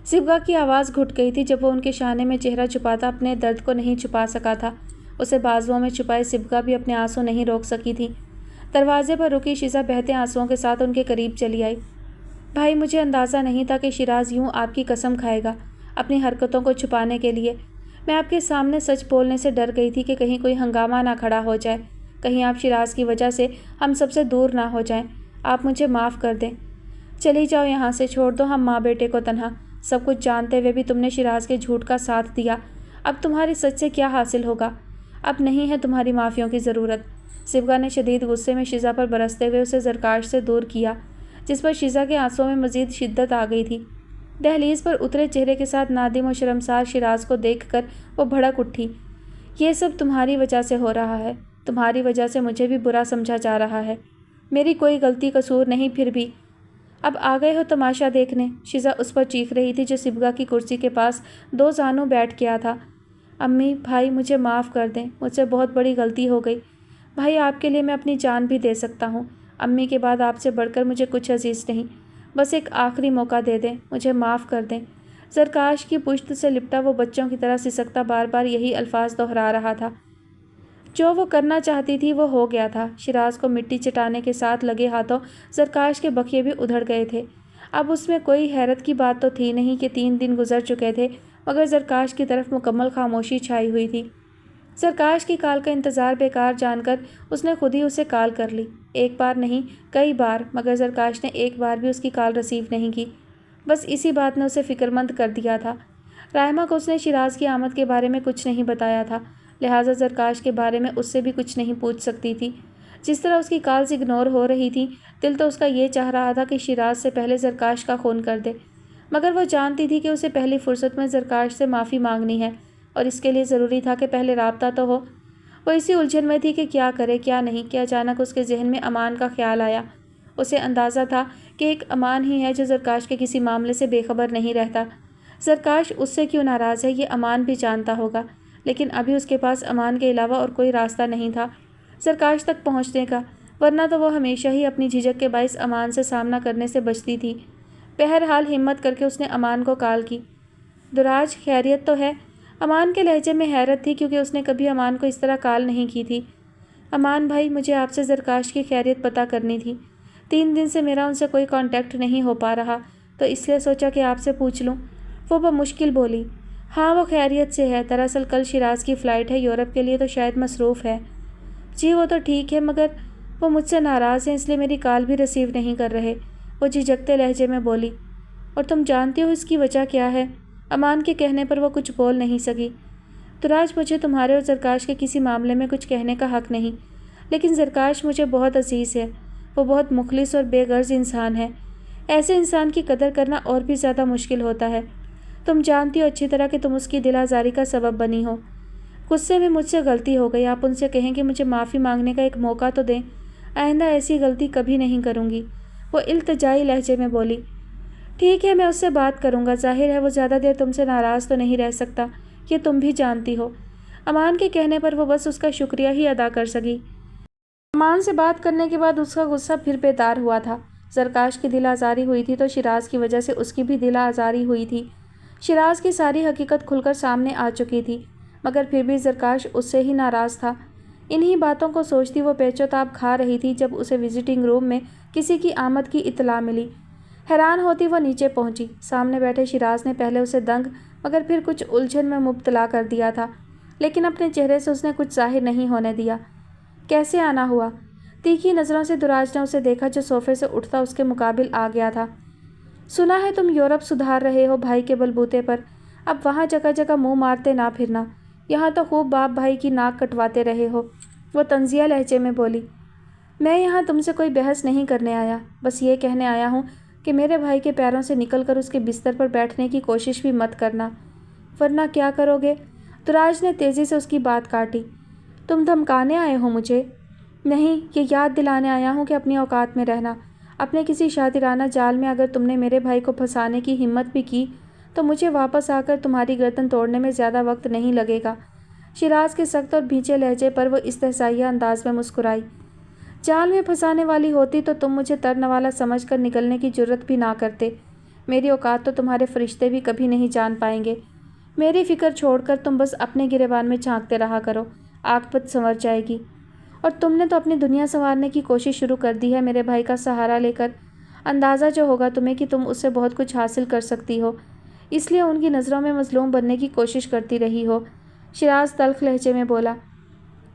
صبغہ کی آواز گھٹ گئی تھی جب وہ ان کے شانے میں چہرہ چھپاتا اپنے درد کو نہیں چھپا سکا تھا۔ اسے بازوؤں میں چھپائے صبغہ بھی اپنے آنسو نہیں روک سکی تھی۔ دروازے پر رکی شیزا بہتے آنسوؤں کے ساتھ ان کے قریب چلی آئی۔ بھائی، مجھے اندازہ نہیں تھا کہ شیراز یوں آپ کی قسم کھائے گا اپنی حرکتوں کو چھپانے کے لیے۔ میں آپ کے سامنے سچ بولنے سے ڈر گئی تھی کہ کہیں کوئی ہنگامہ نہ کھڑا ہو جائے، کہیں آپ شیراز کی وجہ سے ہم سب سے دور نہ ہو جائیں۔ آپ مجھے معاف کر دیں، چلی جاؤ یہاں سے، چھوڑ دو ہم ماں بیٹے کو تنہا۔ سب کچھ جانتے ہوئے بھی تم نے شیراز کے جھوٹ کا ساتھ دیا، اب تمہاری سچ سے کیا حاصل ہوگا؟ اب نہیں ہے تمہاری معافیوں کی ضرورت۔ صبغہ نے شدید غصے میں شیزا پر برستے ہوئے اسے زرکاش سے دور کیا، جس پر شیزا کے آنسوؤں میں مزید شدت آ گئی تھی۔ دہلیز پر اترے چہرے کے ساتھ نادم و شرمسار شیراز کو دیکھ کر وہ بھڑک اٹھی۔ یہ سب تمہاری وجہ سے ہو رہا ہے، تمہاری وجہ سے مجھے بھی برا سمجھا جا رہا ہے۔ میری کوئی غلطی قصور نہیں، پھر بھی اب آ گئے ہو تماشا دیکھنے؟ شیزا اس پر چیخ رہی تھی جو صبغہ کی کرسی کے پاس دو زانوں بیٹھ گیا تھا۔ امی، بھائی، مجھے معاف کر دیں، مجھ سے بہت بڑی غلطی ہو گئی۔ بھائی، آپ کے لیے میں اپنی جان بھی دے سکتا ہوں، امی کے بعد آپ سے بڑھ کر مجھے کچھ عزیز نہیں۔ بس ایک آخری موقع دے دیں، مجھے معاف کر دیں۔ زرکاش کی پشت سے لپٹا وہ بچوں کی طرح سسکتا بار بار یہی الفاظ دہرا رہا تھا۔ جو وہ کرنا چاہتی تھی وہ ہو گیا تھا۔ شیراز کو مٹی چٹانے کے ساتھ لگے ہاتھوں زرکاش کے بخیے بھی ادھڑ گئے تھے۔ اب اس میں کوئی حیرت کی بات تو تھی نہیں کہ 3 دن گزر چکے تھے، مگر زرکاش کی طرف مکمل خاموشی چھائی ہوئی تھی۔ زرکاش کی کال کا انتظار بیکار جان کر اس نے خود ہی اسے کال کر لی، ایک بار نہیں کئی بار، مگر زرکاش نے ایک بار بھی اس کی کال ریسیو نہیں کی۔ بس اسی بات نے اسے فکر مند کر دیا تھا۔ رائمہ کو اس نے شیراز کی آمد کے بارے میں کچھ نہیں بتایا تھا، لہٰذا زرکاش کے بارے میں اس سے بھی کچھ نہیں پوچھ سکتی تھی۔ جس طرح اس کی کالز اگنور ہو رہی تھیں، دل تو اس کا یہ چاہ رہا تھا کہ شیراز سے پہلے زرکاش کا خون کر دے، مگر وہ جانتی تھی کہ اسے پہلی فرصت میں زرکاش سے معافی مانگنی ہے، اور اس کے لیے ضروری تھا کہ پہلے رابطہ تو ہو۔ وہ اسی الجھن میں تھی کہ کیا کرے کیا نہیں کہ اچانک اس کے ذہن میں امان کا خیال آیا۔ اسے اندازہ تھا کہ ایک امان ہی ہے جو زرکاش کے کسی معاملے سے بے خبر نہیں رہتا۔ زرکاش اس سے کیوں ناراض ہے یہ امان بھی جانتا ہوگا، لیکن ابھی اس کے پاس امان کے علاوہ اور کوئی راستہ نہیں تھا زرکاش تک پہنچنے کا، ورنہ تو وہ ہمیشہ ہی اپنی جھجک کے باعث امان سے سامنا کرنے سے بچتی تھی۔ بہرحال ہمت کر کے اس نے امان کو کال کی۔ دراج خیریت تو ہے؟ امان کے لہجے میں حیرت تھی کیونکہ اس نے کبھی امان کو اس طرح کال نہیں کی تھی۔ امان بھائی، مجھے آپ سے زرکاش کی خیریت پتہ کرنی تھی۔ 3 دن سے میرا ان سے کوئی کانٹیکٹ نہیں ہو پا رہا، تو اس لیے سوچا کہ آپ سے پوچھ لوں۔ وہ بمشکل بولی۔ ہاں وہ خیریت سے ہے، دراصل کل شیراز کی فلائٹ ہے یورپ کے لیے، تو شاید مصروف ہے۔ جی وہ تو ٹھیک ہے، مگر وہ مجھ سے ناراض ہیں، اس لیے میری کال بھی ریسیو نہیں کر رہے، وہ جھجکتے لہجے میں بولی۔ اور تم جانتی ہو اس کی وجہ کیا ہے؟ امان کے کہنے پر وہ کچھ بول نہیں سکی۔ دراج، مجھے تمہارے اور زرکاش کے کسی معاملے میں کچھ کہنے کا حق نہیں، لیکن زرکاش مجھے بہت عزیز ہے، وہ بہت مخلص اور بے غرض انسان ہے۔ ایسے انسان کی قدر کرنا اور بھی زیادہ مشکل ہوتا ہے۔ تم جانتی ہو اچھی طرح کہ تم اس کی دل آزاری کا سبب بنی ہو۔ غصے میں مجھ سے غلطی ہو گئی، آپ ان سے کہیں کہ مجھے معافی مانگنے کا ایک موقع تو دیں، آئندہ ایسی غلطی کبھی نہیں کروں گی، وہ التجائی لہجے میں بولی۔ ٹھیک ہے، میں اس سے بات کروں گا، ظاہر ہے وہ زیادہ دیر تم سے ناراض تو نہیں رہ سکتا، یہ تم بھی جانتی ہو۔ امان کے کہنے پر وہ بس اس کا شکریہ ہی ادا کر سکی۔ امان سے بات کرنے کے بعد اس کا غصہ پھر بیدار ہوا تھا۔ زرکاش کی دل آزاری ہوئی تھی تو شیراز کی وجہ سے اس کی بھی دل آزاری ہوئی تھی۔ شیراز کی ساری حقیقت کھل کر سامنے آ چکی تھی، مگر پھر بھی زرکاش اس سے ہی ناراض تھا۔ انہی باتوں کو سوچتی وہ پیچ و تاب کھا رہی تھی جب اسے وزٹنگ روم میں کسی کی آمد کی اطلاع ملی۔ حیران ہوتی وہ نیچے پہنچی۔ سامنے بیٹھے شیراز نے پہلے اسے دنگ مگر پھر کچھ الجھن میں مبتلا کر دیا تھا، لیکن اپنے چہرے سے اس نے کچھ ظاہر نہیں ہونے دیا۔ کیسے آنا ہوا؟ تیکھی نظروں سے دراج نے اسے دیکھا جو صوفے سے اٹھتا اس کے مقابل آ گیا تھا۔ سنا ہے تم یورپ سدھار رہے ہو بھائی کے بلبوتے پر، اب وہاں جگہ جگہ منہ مارتے نہ پھرنا، یہاں تو خوب باپ بھائی کی ناک کٹواتے رہے ہو، وہ طنزیہ لہجے میں بولی۔ میں یہاں تم سے کوئی بحث نہیں کرنے آیا، بس یہ کہنے آیا ہوں کہ میرے بھائی کے پیروں سے نکل کر اس کے بستر پر بیٹھنے کی کوشش بھی مت کرنا، ورنہ کیا کرو گے؟ دراج نے تیزی سے اس کی بات کاٹی۔ تم دھمکانے آئے ہو مجھے؟ نہیں، یہ یاد دلانے آیا ہوں کہ اپنی اوقات میں رہنا۔ اپنے کسی شاطرانہ جال میں اگر تم نے میرے بھائی کو پھنسانے کی ہمت بھی کی تو مجھے واپس آ کر تمہاری گردن توڑنے میں زیادہ وقت نہیں لگے گا۔ شیراز کے سخت اور بھینچے لہجے پر وہ استحسائیہ انداز میں مسکرائی۔ جال میں پھنسانے والی ہوتی تو تم مجھے ترنوالا سمجھ کر نکلنے کی جرت بھی نہ کرتے۔ میری اوقات تو تمہارے فرشتے بھی کبھی نہیں جان پائیں گے۔ میری فکر چھوڑ کر تم بس اپنے گریبان میں جھانکتے رہا کرو، عاقبت سنور جائے گی۔ اور تم نے تو اپنی دنیا سنوارنے کی کوشش شروع کر دی ہے میرے بھائی کا سہارا لے کر، اندازہ جو ہوگا تمہیں کہ تم اس سے بہت کچھ حاصل کر سکتی ہو، اس لیے ان کی نظروں میں مظلوم بننے کی کوشش کرتی رہی ہو۔ شیراز تلخ لہجے میں بولا۔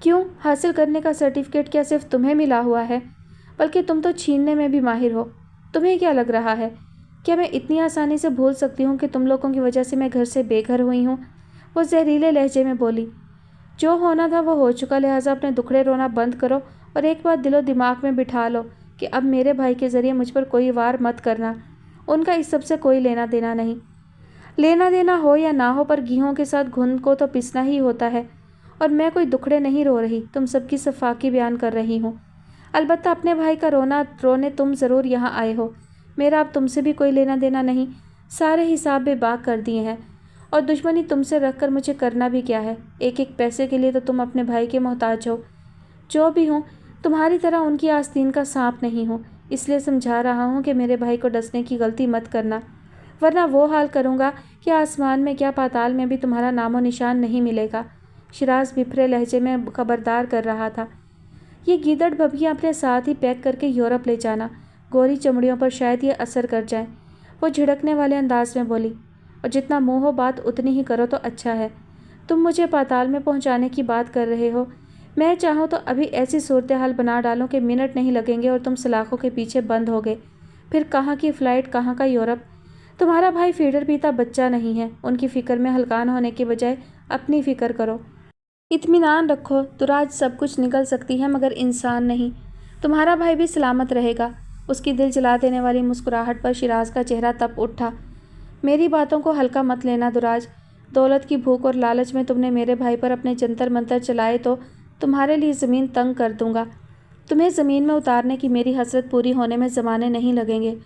کیوں؟ حاصل کرنے کا سرٹیفکیٹ کیا صرف تمہیں ملا ہوا ہے؟ بلکہ تم تو چھیننے میں بھی ماہر ہو۔ تمہیں کیا لگ رہا ہے؟ کیا میں اتنی آسانی سے بھول سکتی ہوں کہ تم لوگوں کی وجہ سے میں گھر سے بے گھر ہوئی ہوں؟ وہ زہریلے لہجے میں بولی۔ جو ہونا تھا وہ ہو چکا، لہٰذا اپنے دکھڑے رونا بند کرو اور ایک بات دل و دماغ میں بٹھا لو کہ اب میرے بھائی کے ذریعے مجھ پر کوئی وار مت کرنا، ان کا اس سب سے کوئی لینا دینا نہیں۔ لینا دینا ہو یا نہ ہو، پر گیہوں کے ساتھ گھن کو تو پسنا ہی ہوتا ہے، اور میں کوئی دکھڑے نہیں رو رہی، تم سب کی صفاقی بیان کر رہی ہوں۔ البتہ اپنے بھائی کا رونے تم ضرور یہاں آئے ہو، میرا اب تم سے بھی کوئی لینا دینا نہیں، سارے حساب بے باک کر دیے ہیں، اور دشمنی تم سے رکھ کر مجھے کرنا بھی کیا ہے؟ ایک ایک پیسے کے لیے تو تم اپنے بھائی کے محتاج ہو۔ جو بھی ہوں، تمہاری طرح ان کی آستین کا سانپ نہیں ہوں، اس لیے سمجھا رہا ہوں کہ میرے بھائی کو ڈسنے کی غلطی مت کرنا، ورنہ وہ حال کروں گا کہ آسمان میں کیا پاتال میں بھی تمہارا نام و نشان نہیں ملے گا۔ شیراز بپھرے لہجے میں خبردار کر رہا تھا۔ یہ گیدڑ بھبھیاں اپنے ساتھ ہی پیک کر کے یورپ لے جانا، گوری چمڑیوں پر شاید یہ اثر کر جائیں، وہ جھڑکنے والے انداز میں بولی، اور جتنا منہ ہو بات اتنی ہی کرو تو اچھا ہے۔ تم مجھے پاتال میں پہنچانے کی بات کر رہے ہو، میں چاہوں تو ابھی ایسی صورتحال بنا ڈالوں کہ منٹ نہیں لگیں گے اور تم سلاخوں کے پیچھے بند ہوگے، پھر کہاں کی فلائٹ کہاں کا یورپ۔ تمہارا بھائی فیڈر پیتا بچہ نہیں ہے، ان کی فکر میں ہلکان ہونے کے بجائے اپنی فکر کرو۔ इत्मीनान रखो दुराज, सब कुछ निकल सकती है मगर इंसान नहीं। तुम्हारा भाई भी सलामत रहेगा। उसकी दिल जला देने वाली मुस्कुराहट पर शिराज का चेहरा तप उठा। मेरी बातों को हल्का मत लेना दुराज। दौलत की भूख और लालच में तुमने मेरे भाई पर अपने जंतर मंतर चलाए तो तुम्हारे लिए ज़मीन तंग कर दूंगा। तुम्हें ज़मीन में उतारने की मेरी हसरत पूरी होने में ज़माने नहीं लगेंगे।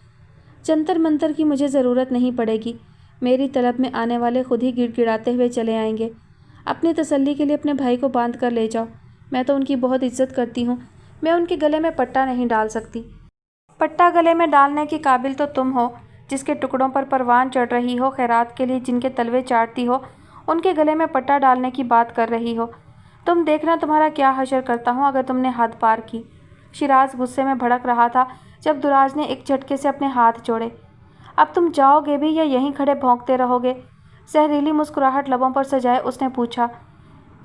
जंतर मंतर की मुझे ज़रूरत नहीं पड़ेगी। मेरी तलब में आने वाले खुद ही गिड़गिड़ाते हुए चले आएंगे। अपनी तसल्ली के लिए अपने भाई को बांध कर ले जाओ। मैं तो उनकी बहुत इज्जत करती हूँ। मैं उनके गले में पट्टा नहीं डाल सकती। पट्टा गले में डालने के काबिल तो तुम हो। जिसके टुकड़ों पर परवान चढ़ रही हो, खैरात के लिए जिनके तलवे चाटती हो, उनके गले में पट्टा डालने की बात कर रही हो। तुम देखना तुम्हारा क्या हशर करता हूँ अगर तुमने हद पार की। शिराज गुस्से में भड़क रहा था जब दुराज ने एक झटके से अपने हाथ जोड़े। अब तुम जाओगे भी या यहीं खड़े भौंकते रहोगे? जहरीली मुस्कुराहट लबों पर सजाए उसने पूछा।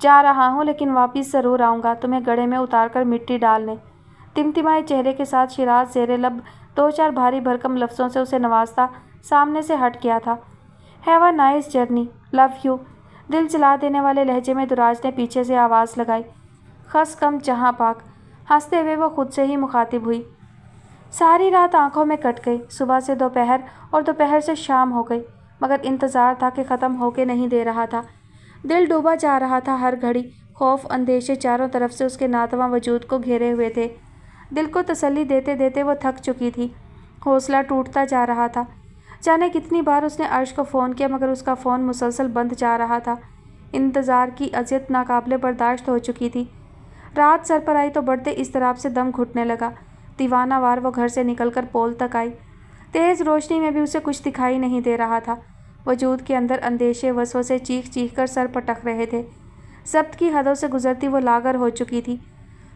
जा रहा हूँ लेकिन वापिस ज़रूर आऊँगा तुम्हें गड़े में उतार कर मिट्टी डालने। तिमतिमाए चेहरे के साथ शिराज ज़ेरे लब 2-4 भारी भरकम लफ्ज़ों से उसे नवाजता सामने से हट गया था। Have a nice journey, love you. दिल जला देने वाले लहजे में दुराज ने पीछे से आवाज़ लगाई। खस कम जहाँ पाक। हंसते हुए वो खुद से ही मुखातिब हुई। सारी रात आंखों में कट गई। सुबह से दोपहर और दोपहर से शाम हो गई, मगर इंतज़ार था कि ख़त्म होके नहीं दे रहा था। दिल डूबा जा रहा था हर घड़ी। खौफ अंदेशे चारों तरफ से उसके नातवा वजूद को घेरे हुए थे। दिल को तसल्ली देते देते वो थक चुकी थी। हौसला टूटता जा रहा था। जाने कितनी बार उसने अर्श को फ़ोन किया मगर उसका फ़ोन मुसलसल बंद जा रहा था। इंतज़ार की अज़ियत नाकाबिले बर्दाश्त हो चुकी थी। रात सर पर आई तो बढ़ते इज़्तिराब से दम घुटने लगा। दीवाना वार वो घर से निकलकर पोल तक आई। तेज़ रोशनी में भी उसे कुछ दिखाई नहीं दे रहा था। वजूद के अंदर अंदेशे वसवसे चीख चीख कर सर पटक रहे थे। ज़ब्त की हदों से गुजरती वो लागर हो चुकी थी।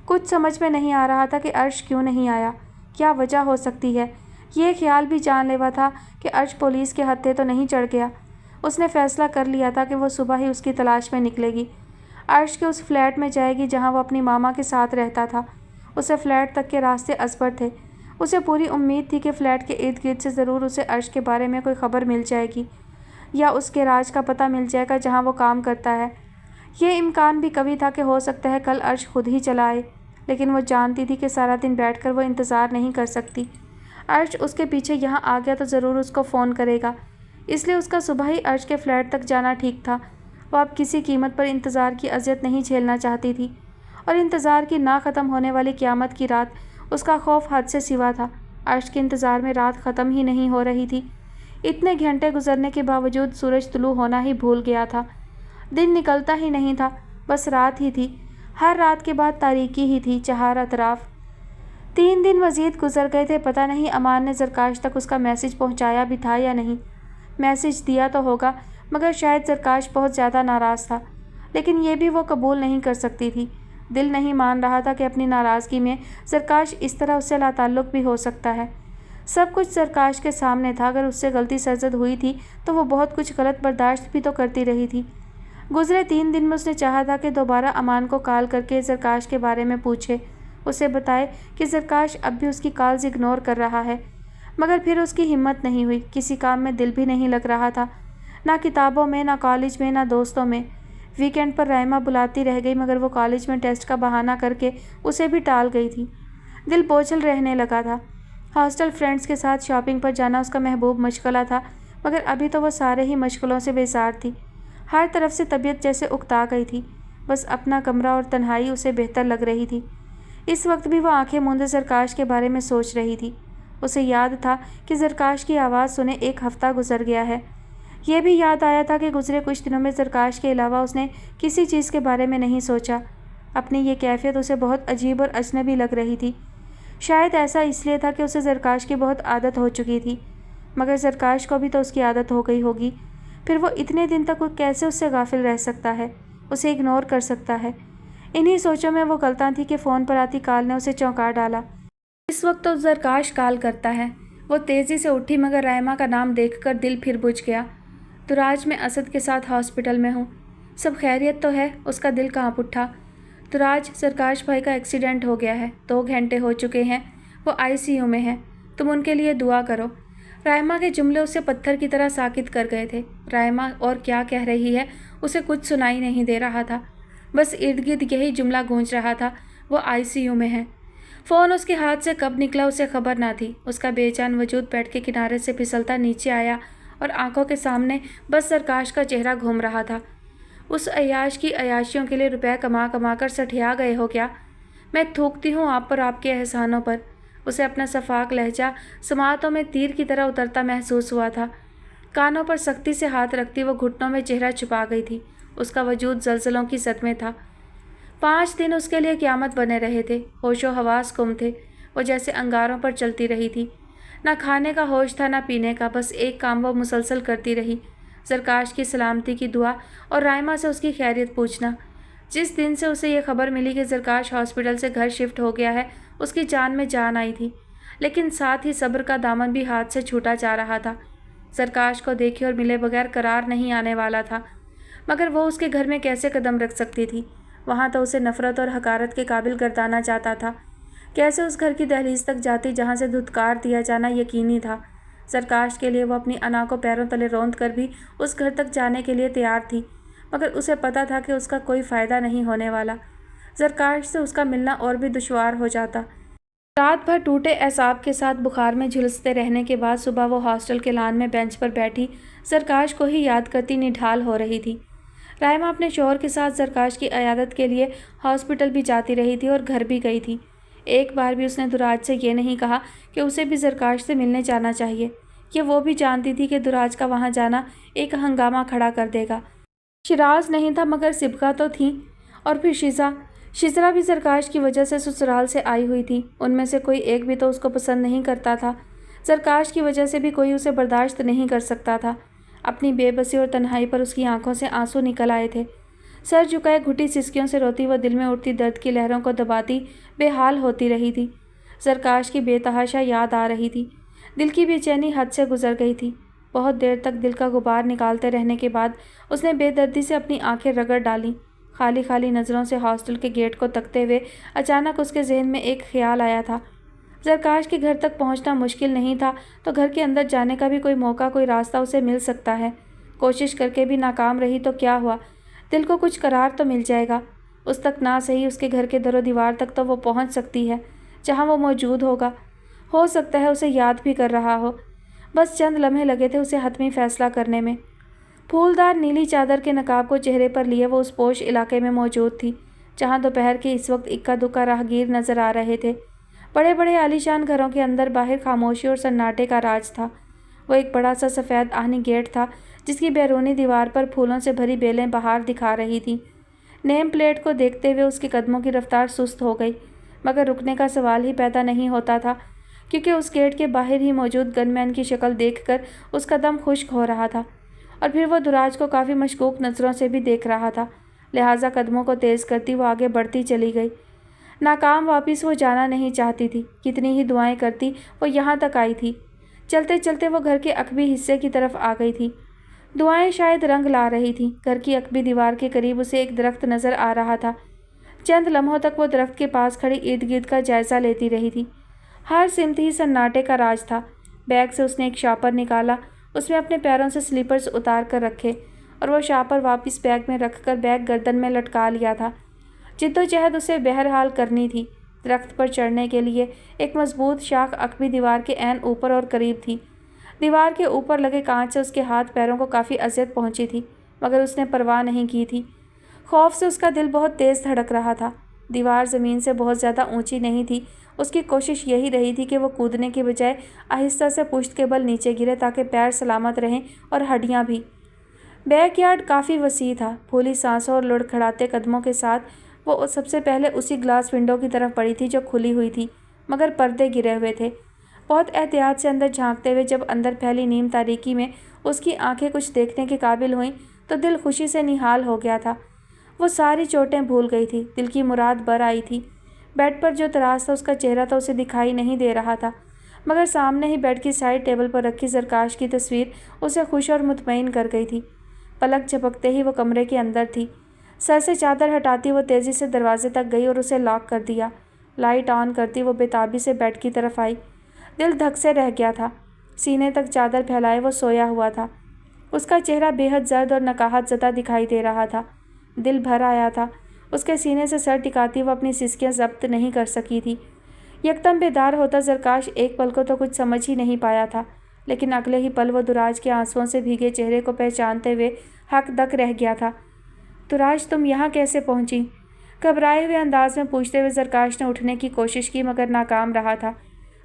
कुछ समझ में नहीं आ रहा था कि अर्श क्यों नहीं आया। क्या वजह हो सकती है? ये ख्याल भी जानलेवा था कि अर्श पुलिस के हत्थे तो नहीं चढ़ गया। उसने फ़ैसला कर लिया था कि वो सुबह ही उसकी तलाश में निकलेगी। अर्श के उस फ्लैट में जाएगी जहाँ वो अपनी मामा के साथ रहता था। उसे फ्लैट तक के रास्ते असबर थे। उसे पूरी उम्मीद थी कि फ़्लैट के इर्द गिर्द से ज़रूर उसे अर्श के बारे में कोई ख़बर मिल जाएगी या उसके राज का पता मिल जाएगा जहाँ वो काम करता है। ये इम्कान भी कभी था कि हो सकता है कल अर्श खुद ही चला आए, लेकिन वो जानती थी कि सारा दिन बैठकर वो इंतज़ार नहीं कर सकती। अर्श उसके पीछे यहाँ आ गया तो ज़रूर उसको फ़ोन करेगा, इसलिए उसका सुबह ही अर्श के फ्लैट तक जाना ठीक था। वो अब किसी कीमत पर इंतज़ार की अज़ियत नहीं झेलना चाहती थी, और इंतज़ार की ना ख़त्म होने वाली क़यामत की रात उसका खौफ हद से सिवा था। अर्श के इंतज़ार में रात ख़त्म ही नहीं हो रही थी। इतने घंटे गुजरने के बावजूद सूरज तुलू होना ही भूल गया था। दिन निकलता ही नहीं था, बस रात ही थी। हर रात के बाद तारीकी ही थी चार अतराफ़। 3 दिन मज़ीद गुजर गए थे। पता नहीं अमान ने ज़रकाश तक उसका मैसेज पहुंचाया भी था या नहीं। मैसेज दिया तो होगा, मगर शायद ज़रकाश बहुत ज़्यादा नाराज़ था, लेकिन ये भी वो कबूल नहीं कर सकती थी। दिल नहीं मान रहा था कि अपनी नाराज़गी में ज़रकाश इस तरह उससे लाताल्लुक़ भी हो सकता है। सब कुछ ज़रकाश के सामने था। अगर उससे गलती सरज़द हुई थी तो वो बहुत कुछ गलत बर्दाश्त भी तो करती रही थी। गुज़रे 3 दिन में उसने चाहा था कि दोबारा अमान को कॉल करके ज़रकाश के बारे में पूछे, उसे बताए कि ज़रकाश अब भी उसकी कॉल्स इग्नोर कर रहा है, मगर फिर उसकी हिम्मत नहीं हुई। किसी काम में दिल भी नहीं लग रहा था, ना किताबों में, ना कॉलेज में, ना दोस्तों में। वीकेंड पर राइमा बुलाती रह गई, मगर वो कॉलेज में टेस्ट का बहाना करके उसे भी टाल गई थी। दिल बोझल रहने लगा था। हॉस्टल फ्रेंड्स के साथ शॉपिंग पर जाना उसका महबूब मशगला था, मगर अभी तो वो सारे ही मशगलों से बेजार थी। हर तरफ से तबीयत जैसे उकता गई थी। बस अपना कमरा और तन्हाई उसे बेहतर लग रही थी। इस वक्त भी वो आंखें मूंदे ज़रकाश के बारे में सोच रही थी। उसे याद था कि ज़रकाश की आवाज़ सुने 1 हफ़्ता गुजर गया है। ये भी याद आया था कि गुजरे कुछ दिनों में ज़रकाश के अलावा उसने किसी चीज़ के बारे में नहीं सोचा। अपनी ये कैफियत उसे बहुत अजीब और अजनबी लग रही थी। शायद ऐसा इसलिए था कि उसे ज़रकाश की बहुत आदत हो चुकी थी, मगर ज़रकाश को भी तो उसकी आदत हो गई होगी। फिर वो इतने दिन तक कैसे उससे गाफिल रह सकता है, उसे इग्नोर कर सकता है। इन्हीं सोचों में वो गलता थी कि फ़ोन पर आती कॉल ने उसे चौंका डाला। इस वक्त तो ज़रकाश कॉल करता है। वो तेज़ी से उठी, मगर राइमा का नाम देखकर दिल फिर बुझ गया। दुराज मैं असद के साथ हॉस्पिटल में हूँ। सब खैरियत तो है? उसका दिल कांप उठा। दुराज, ज़रकाश भाई का एक्सीडेंट हो गया है। 2 घंटे हो चुके हैं, वो ICU में है। तुम उनके लिए दुआ करो। राइमा के जुमले उसे पत्थर की तरह साकित कर गए थे। राइमा और क्या कह रही है उसे कुछ सुनाई नहीं दे रहा था। बस इर्द गिर्द यही जुमला गूंज रहा था, वो ICU में है। फ़ोन उसके हाथ से कब निकला उसे खबर ना थी। उसका बेजान वजूद बेड के किनारे से फिसलता नीचे आया और आंखों के सामने बस सरकाश का चेहरा घूम रहा था। उस अय्याश की अय्याशियों के लिए रुपए कमा कमा कर सठिया गए हो क्या? मैं थूकती हूँ आप पर, आपके एहसानों पर। उसे अपना सफाक लहजा समातों में तीर की तरह उतरता महसूस हुआ था। कानों पर सख्ती से हाथ रखती वो घुटनों में चेहरा छुपा गई थी। उसका वजूद जलजलों की सद में था। 5 दिन उसके लिए क़यामत बने रहे थे। होशो हवास गुम थे। वो जैसे अंगारों पर चलती रही थी। ना खाने का होश था ना पीने का, बस एक काम वो मुसलसल करती रही, सरकाश की सलामती की दुआ और राइमा से उसकी खैरियत पूछना। जिस दिन से उसे ये खबर मिली कि सरकाश हॉस्पिटल से घर शिफ्ट हो गया है, उसकी जान में जान आई थी, लेकिन साथ ही सब्र का दामन भी हाथ से छूटा जा रहा था। सरकाश को देखे और मिले बगैर करार नहीं आने वाला था, मगर वो उसके घर में कैसे कदम रख सकती थी? वहाँ तो उसे नफ़रत और हकारत के काबिल गर्दाना चाहता था। कैसे उस घर की दहलीज तक जाती जहाँ से धुतकार दिया जाना यकीनी था। सरकाश के लिए वो अपनी अना को पैरों तले रौंद कर भी उस घर तक जाने के लिए तैयार थी, मगर उसे पता था कि उसका कोई फ़ायदा नहीं होने वाला। सरकाश से उसका मिलना और भी दुश्वार हो जाता। रात भर टूटे एसाब के साथ बुखार में झुलसते रहने के बाद सुबह वो हॉस्टल के लान में बेंच पर बैठी सरकाश को ही याद करती निढाल हो रही थी। राइमा अपने शौहर के साथ सरकाश की अयादत के लिए हॉस्पिटल भी जाती रही थी और घर भी गई थी। एक बार भी उसने दुराज से ये नहीं कहा कि उसे भी सरकाश से मिलने जाना चाहिए। ये वो भी जानती थी कि दुराज का वहाँ जाना एक हंगामा खड़ा कर देगा। शिराज नहीं था मगर सिबका तो थी, और फिर शिजरा भी सरकाश की वजह से ससुराल से आई हुई थी। उनमें से कोई एक भी तो उसको पसंद नहीं करता था। सरकाश की वजह से भी कोई उसे बर्दाश्त नहीं कर सकता था। अपनी बेबसी और तन्हाई पर उसकी आंखों से आंसू निकल आए थे। सर झुकाए घुटी सिसकियों से रोती व दिल में उठती दर्द की लहरों को दबाती बेहाल होती रही थी। सरकाश की बेतहाशा याद आ रही थी। दिल की बेचैनी हद से गुजर गई थी। बहुत देर तक दिल का गुबार निकालते रहने के बाद उसने बेदर्दी से अपनी आंखें रगड़ डालीं। खाली खाली नज़रों से हॉस्टल के गेट को तकते हुए अचानक उसके जहन में एक ख्याल आया था। सरकाश के घर तक पहुंचना मुश्किल नहीं था तो घर के अंदर जाने का भी कोई मौका, कोई रास्ता उसे मिल सकता है। कोशिश करके भी नाकाम रही तो क्या हुआ, दिल को कुछ करार तो मिल जाएगा। उस तक ना सही उसके घर के दरो दीवार तक तो वो पहुंच सकती है, जहां वो मौजूद होगा। हो सकता है उसे याद भी कर रहा हो। बस चंद लम्हे लगे थे उसे हतमी फैसला करने में। फूलदार नीली चादर के नकाब को चेहरे पर लिए वो उस पोश इलाके में मौजूद थी, जहाँ दोपहर के इस वक्त इक्का दुक्का राहगीर नजर आ रहे थे। बड़े बड़े आलीशान घरों के अंदर बाहर खामोशी और सन्नाटे का राज था। वो एक बड़ा सा सफ़ेद आहनी गेट था, जिसकी बैरूनी दीवार पर फूलों से भरी बेलें बाहर दिखा रही थीं। नेम प्लेट को देखते हुए उसके कदमों की रफ्तार सुस्त हो गई, मगर रुकने का सवाल ही पैदा नहीं होता था, क्योंकि उस गेट के बाहर ही मौजूद गनमैन की शक्ल देखकर उसका दम खुश्क हो रहा था, और फिर वो दुराज को काफ़ी मशकूक नज़रों से भी देख रहा था। लिहाजा कदमों को तेज़ करती वो आगे बढ़ती चली गई। नाकाम वापस वो जाना नहीं चाहती थी। कितनी ही दुआएं करती वो यहाँ तक आई थी। चलते चलते वो घर के अकबी हिस्से की तरफ आ गई थी। दुआएं शायद रंग ला रही थीं। घर की अकबी दीवार के करीब उसे एक दरख्त नज़र आ रहा था। चंद लम्हों तक वो दरख्त के पास खड़ी इर्द गिर्द का जायज़ा लेती रही थी। हर सिमत ही सन्नाटे का राज था। बैग से उसने एक शापर निकाला, उसमें अपने पैरों से स्लीपर्स उतार कर रखे और वो शापर वापस बैग में रखकर बैग गर्दन में लटका लिया था। जिद्दोजहद उसे बहरहाल करनी थी। दरख्त पर चढ़ने के लिए एक मजबूत शाख अकबी दीवार के ऐन ऊपर और करीब थी। दीवार के ऊपर लगे कांच से उसके हाथ पैरों को काफ़ी अज़ियत पहुंची थी, मगर उसने परवाह नहीं की थी। खौफ से उसका दिल बहुत तेज़ धड़क रहा था। दीवार ज़मीन से बहुत ज़्यादा ऊंची नहीं थी। उसकी कोशिश यही रही थी कि वो कूदने की बजाय आहिस्ता से पुश्त के बल नीचे गिरे, ताकि पैर सलामत रहें और हड्डियाँ भी। बैकयार्ड काफ़ी वसी था। फूली सांसों और लड़खड़ाते कदमों के साथ वो सबसे पहले उसी ग्लास विंडो की तरफ बढ़ी थी जो खुली हुई थी, मगर पर्दे गिरे हुए थे। बहुत एहतियात से अंदर झांकते हुए जब अंदर फैली नीम तारीकी में उसकी आंखें कुछ देखने के काबिल हुईं तो दिल खुशी से निहाल हो गया था। वो सारी चोटें भूल गई थी। दिल की मुराद बर आई थी। बेड पर जो तराश था उसका चेहरा तो उसे दिखाई नहीं दे रहा था, मगर सामने ही बेड की साइड टेबल पर रखी सरकाश की तस्वीर उसे खुश और मुतमईन कर गई थी। पलक झपकते ही वो कमरे के अंदर थी। सर से चादर हटाती वो तेज़ी से दरवाजे तक गई और उसे लॉक कर दिया। लाइट ऑन करती वो बेताबी से बेड की तरफ आई। दिल धक से रह गया था। सीने तक चादर फैलाए वो सोया हुआ था। उसका चेहरा बेहद जर्द और नकाहत ज़दा दिखाई दे रहा था। दिल भर आया था। उसके सीने से सर टिकाती वो अपनी सिसकियां जब्त नहीं कर सकी थी। यकदम बेदार होता जरकाश एक पल को तो कुछ समझ ही नहीं पाया था, लेकिन अगले ही पल वो दुराज के आंसुओं से भीगे चेहरे को पहचानते हुए हक-दक रह गया था। दुराज, तुम यहाँ कैसे पहुंची? घबराए हुए अंदाज में पूछते हुए जरकाश ने उठने की कोशिश की, मगर नाकाम रहा था।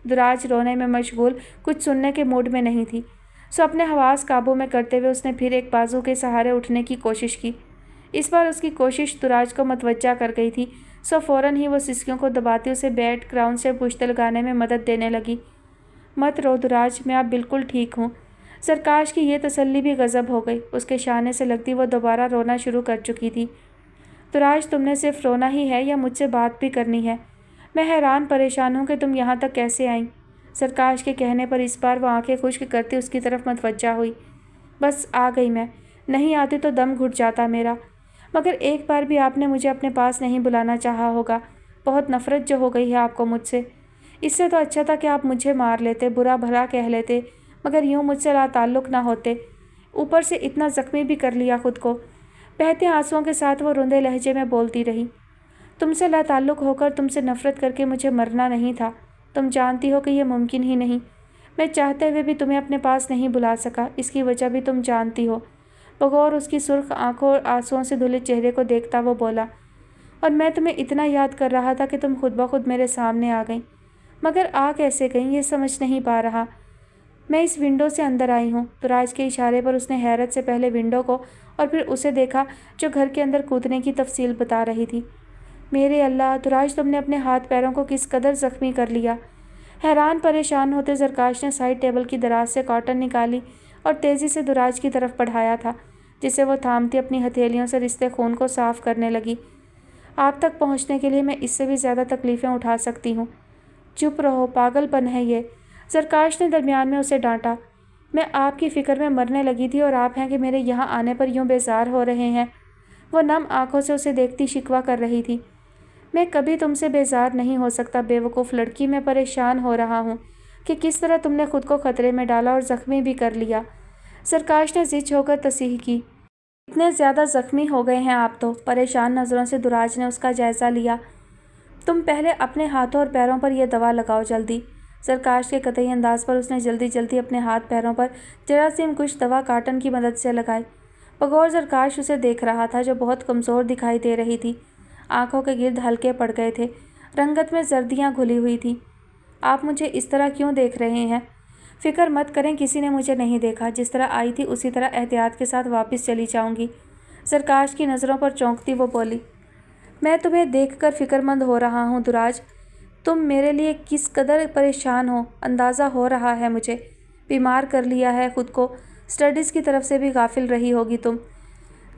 दुराज रोने में मशगूल, कुछ सुनने के मूड में नहीं थी। सो अपने हवास काबू में करते हुए उसने फिर एक बाजू के सहारे उठने की कोशिश की। इस बार उसकी कोशिश दुराज को मतवज्जा कर गई थी। सो फौरन ही वो सिसकियों को दबाती उसे बैट ग्राउंड से पुश्ते लगाने में मदद देने लगी। मत रो दुराज, मैं अब बिल्कुल ठीक हूँ। जरकाश की ये तसल्ली भी गज़ब हो गई। उसके शाने से लगती वो दोबारा रोना शुरू कर चुकी थी। दुराज, तुमने सिर्फ रोना ही है या मुझसे बात भी करनी है? मैं हैरान परेशान हूँ कि तुम यहाँ तक कैसे आईं। जरकाश के कहने पर इस बार वो आंखें खुश्क करती उसकी तरफ मतवज्जा हुई। बस आ गई मैं, नहीं आती तो दम घुट जाता मेरा। मगर एक बार भी आपने मुझे अपने पास नहीं बुलाना चाहा होगा। बहुत नफ़रत जो हो गई है आपको मुझसे। इससे तो अच्छा था कि आप मुझे मार लेते, बुरा भला कह लेते, मगर यूँ मुझसे लाताल्लुक़ ना होते। ऊपर से इतना ज़ख्मी भी कर लिया खुद को। बहते आंसुओं के साथ वो रुंधे लहजे में बोलती रही। तुमसे लाताल्लुक़ होकर तुमसे नफ़रत करके मुझे मरना नहीं था। तुम जानती हो कि यह मुमकिन ही नहीं। मैं चाहते हुए भी तुम्हें अपने पास नहीं बुला सका, इसकी वजह भी तुम जानती हो। बगौर उसकी सुर्ख आंखों और आंसुओं से धुले चेहरे को देखता वो बोला, और मैं तुम्हें इतना याद कर रहा था कि तुम खुद ब खुद मेरे सामने आ गई। मगर आ कैसे गई ये समझ नहीं पा रहा। मैं इस विंडो से अंदर आई हूँ। दुराज के इशारे पर उसने हैरत से पहले विंडो को और फिर उसे देखा जो घर के अंदर कूदने की तफसील बता रही थी। मेरे अल्लाह, दुराज, तुमने अपने हाथ पैरों को किस कदर ज़ख्मी कर लिया। हैरान परेशान होते जरकाश ने साइड टेबल की दराज से कॉटन निकाली और तेज़ी से दुराज की तरफ बढ़ाया था, जिसे वो थामती अपनी हथेलियों से रिश्ते खून को साफ़ करने लगी। आप तक पहुँचने के लिए मैं इससे भी ज़्यादा तकलीफ़ें उठा सकती हूँ। चुप रहो, पागलपन है ये। जरकाश ने दरमियान में उसे डांटा। मैं आपकी फ़िक्र में मरने लगी थी और आप हैं कि मेरे यहाँ आने पर यूँ बेजार हो रहे हैं। वो नम आंखों से उसे देखती शिकवा कर रही थी। मैं कभी तुमसे बेजार नहीं हो सकता बेवकूफ़ लड़की। मैं परेशान हो रहा हूँ कि किस तरह तुमने खुद को खतरे में डाला और ज़ख्मी भी कर लिया। जरकाश ने ज़िद होकर तसीह की। इतने ज़्यादा ज़ख्मी हो गए हैं आप तो। परेशान नज़रों से दुराज ने उसका जायज़ा लिया। तुम पहले अपने हाथों और पैरों पर यह दवा लगाओ जल्दी। जरकाश के कतई अंदाज पर उसने जल्दी जल्दी अपने हाथ पैरों पर जरासीम कुछ दवा काटन की मदद से लगाई। बगौर जरकाश उसे देख रहा था, जो बहुत कमज़ोर दिखाई दे रही थी। आंखों के गिर्द हल्के पड़ गए थे, रंगत में जर्दियाँ घुली हुई थी। आप मुझे इस तरह क्यों देख रहे हैं? फ़िक्र मत करें, किसी ने मुझे नहीं देखा। जिस तरह आई थी उसी तरह एहतियात के साथ वापस चली जाऊंगी। जरकाश की नज़रों पर चौंकती वो बोली। मैं तुम्हें देखकर फ़िक्रमंद हो रहा हूँ दुराज। तुम मेरे लिए किस कदर परेशान हो अंदाज़ा हो रहा है मुझे। बीमार कर लिया है खुद को। स्टडीज़ की तरफ से भी गाफिल रही होगी तुम।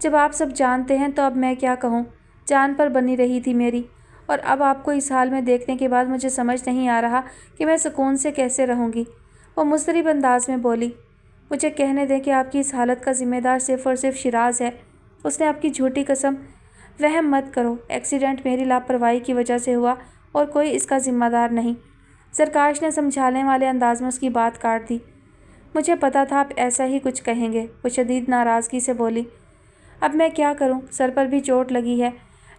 जब आप सब जानते हैं तो अब मैं क्या कहूँ। जान पर बनी रही थी मेरी, और अब आपको इस हाल में देखने के बाद मुझे समझ नहीं आ रहा कि मैं सुकून से कैसे रहूँगी। वो मुस्तरिब अंदाज में बोली। मुझे कहने दें कि आपकी इस हालत का ज़िम्मेदार सिर्फ़ और सिर्फ शिराज है। उसने आपकी झूठी कसम। वहम मत करो, एक्सीडेंट मेरी लापरवाही की वजह से हुआ और कोई इसका ज़िम्मेदार नहीं। जरकाश ने समझाने वाले अंदाज में उसकी बात काट दी। मुझे पता था आप ऐसा ही कुछ कहेंगे। वो शदीद नाराज़गी से बोली। अब मैं क्या करूं? सर पर भी चोट लगी है,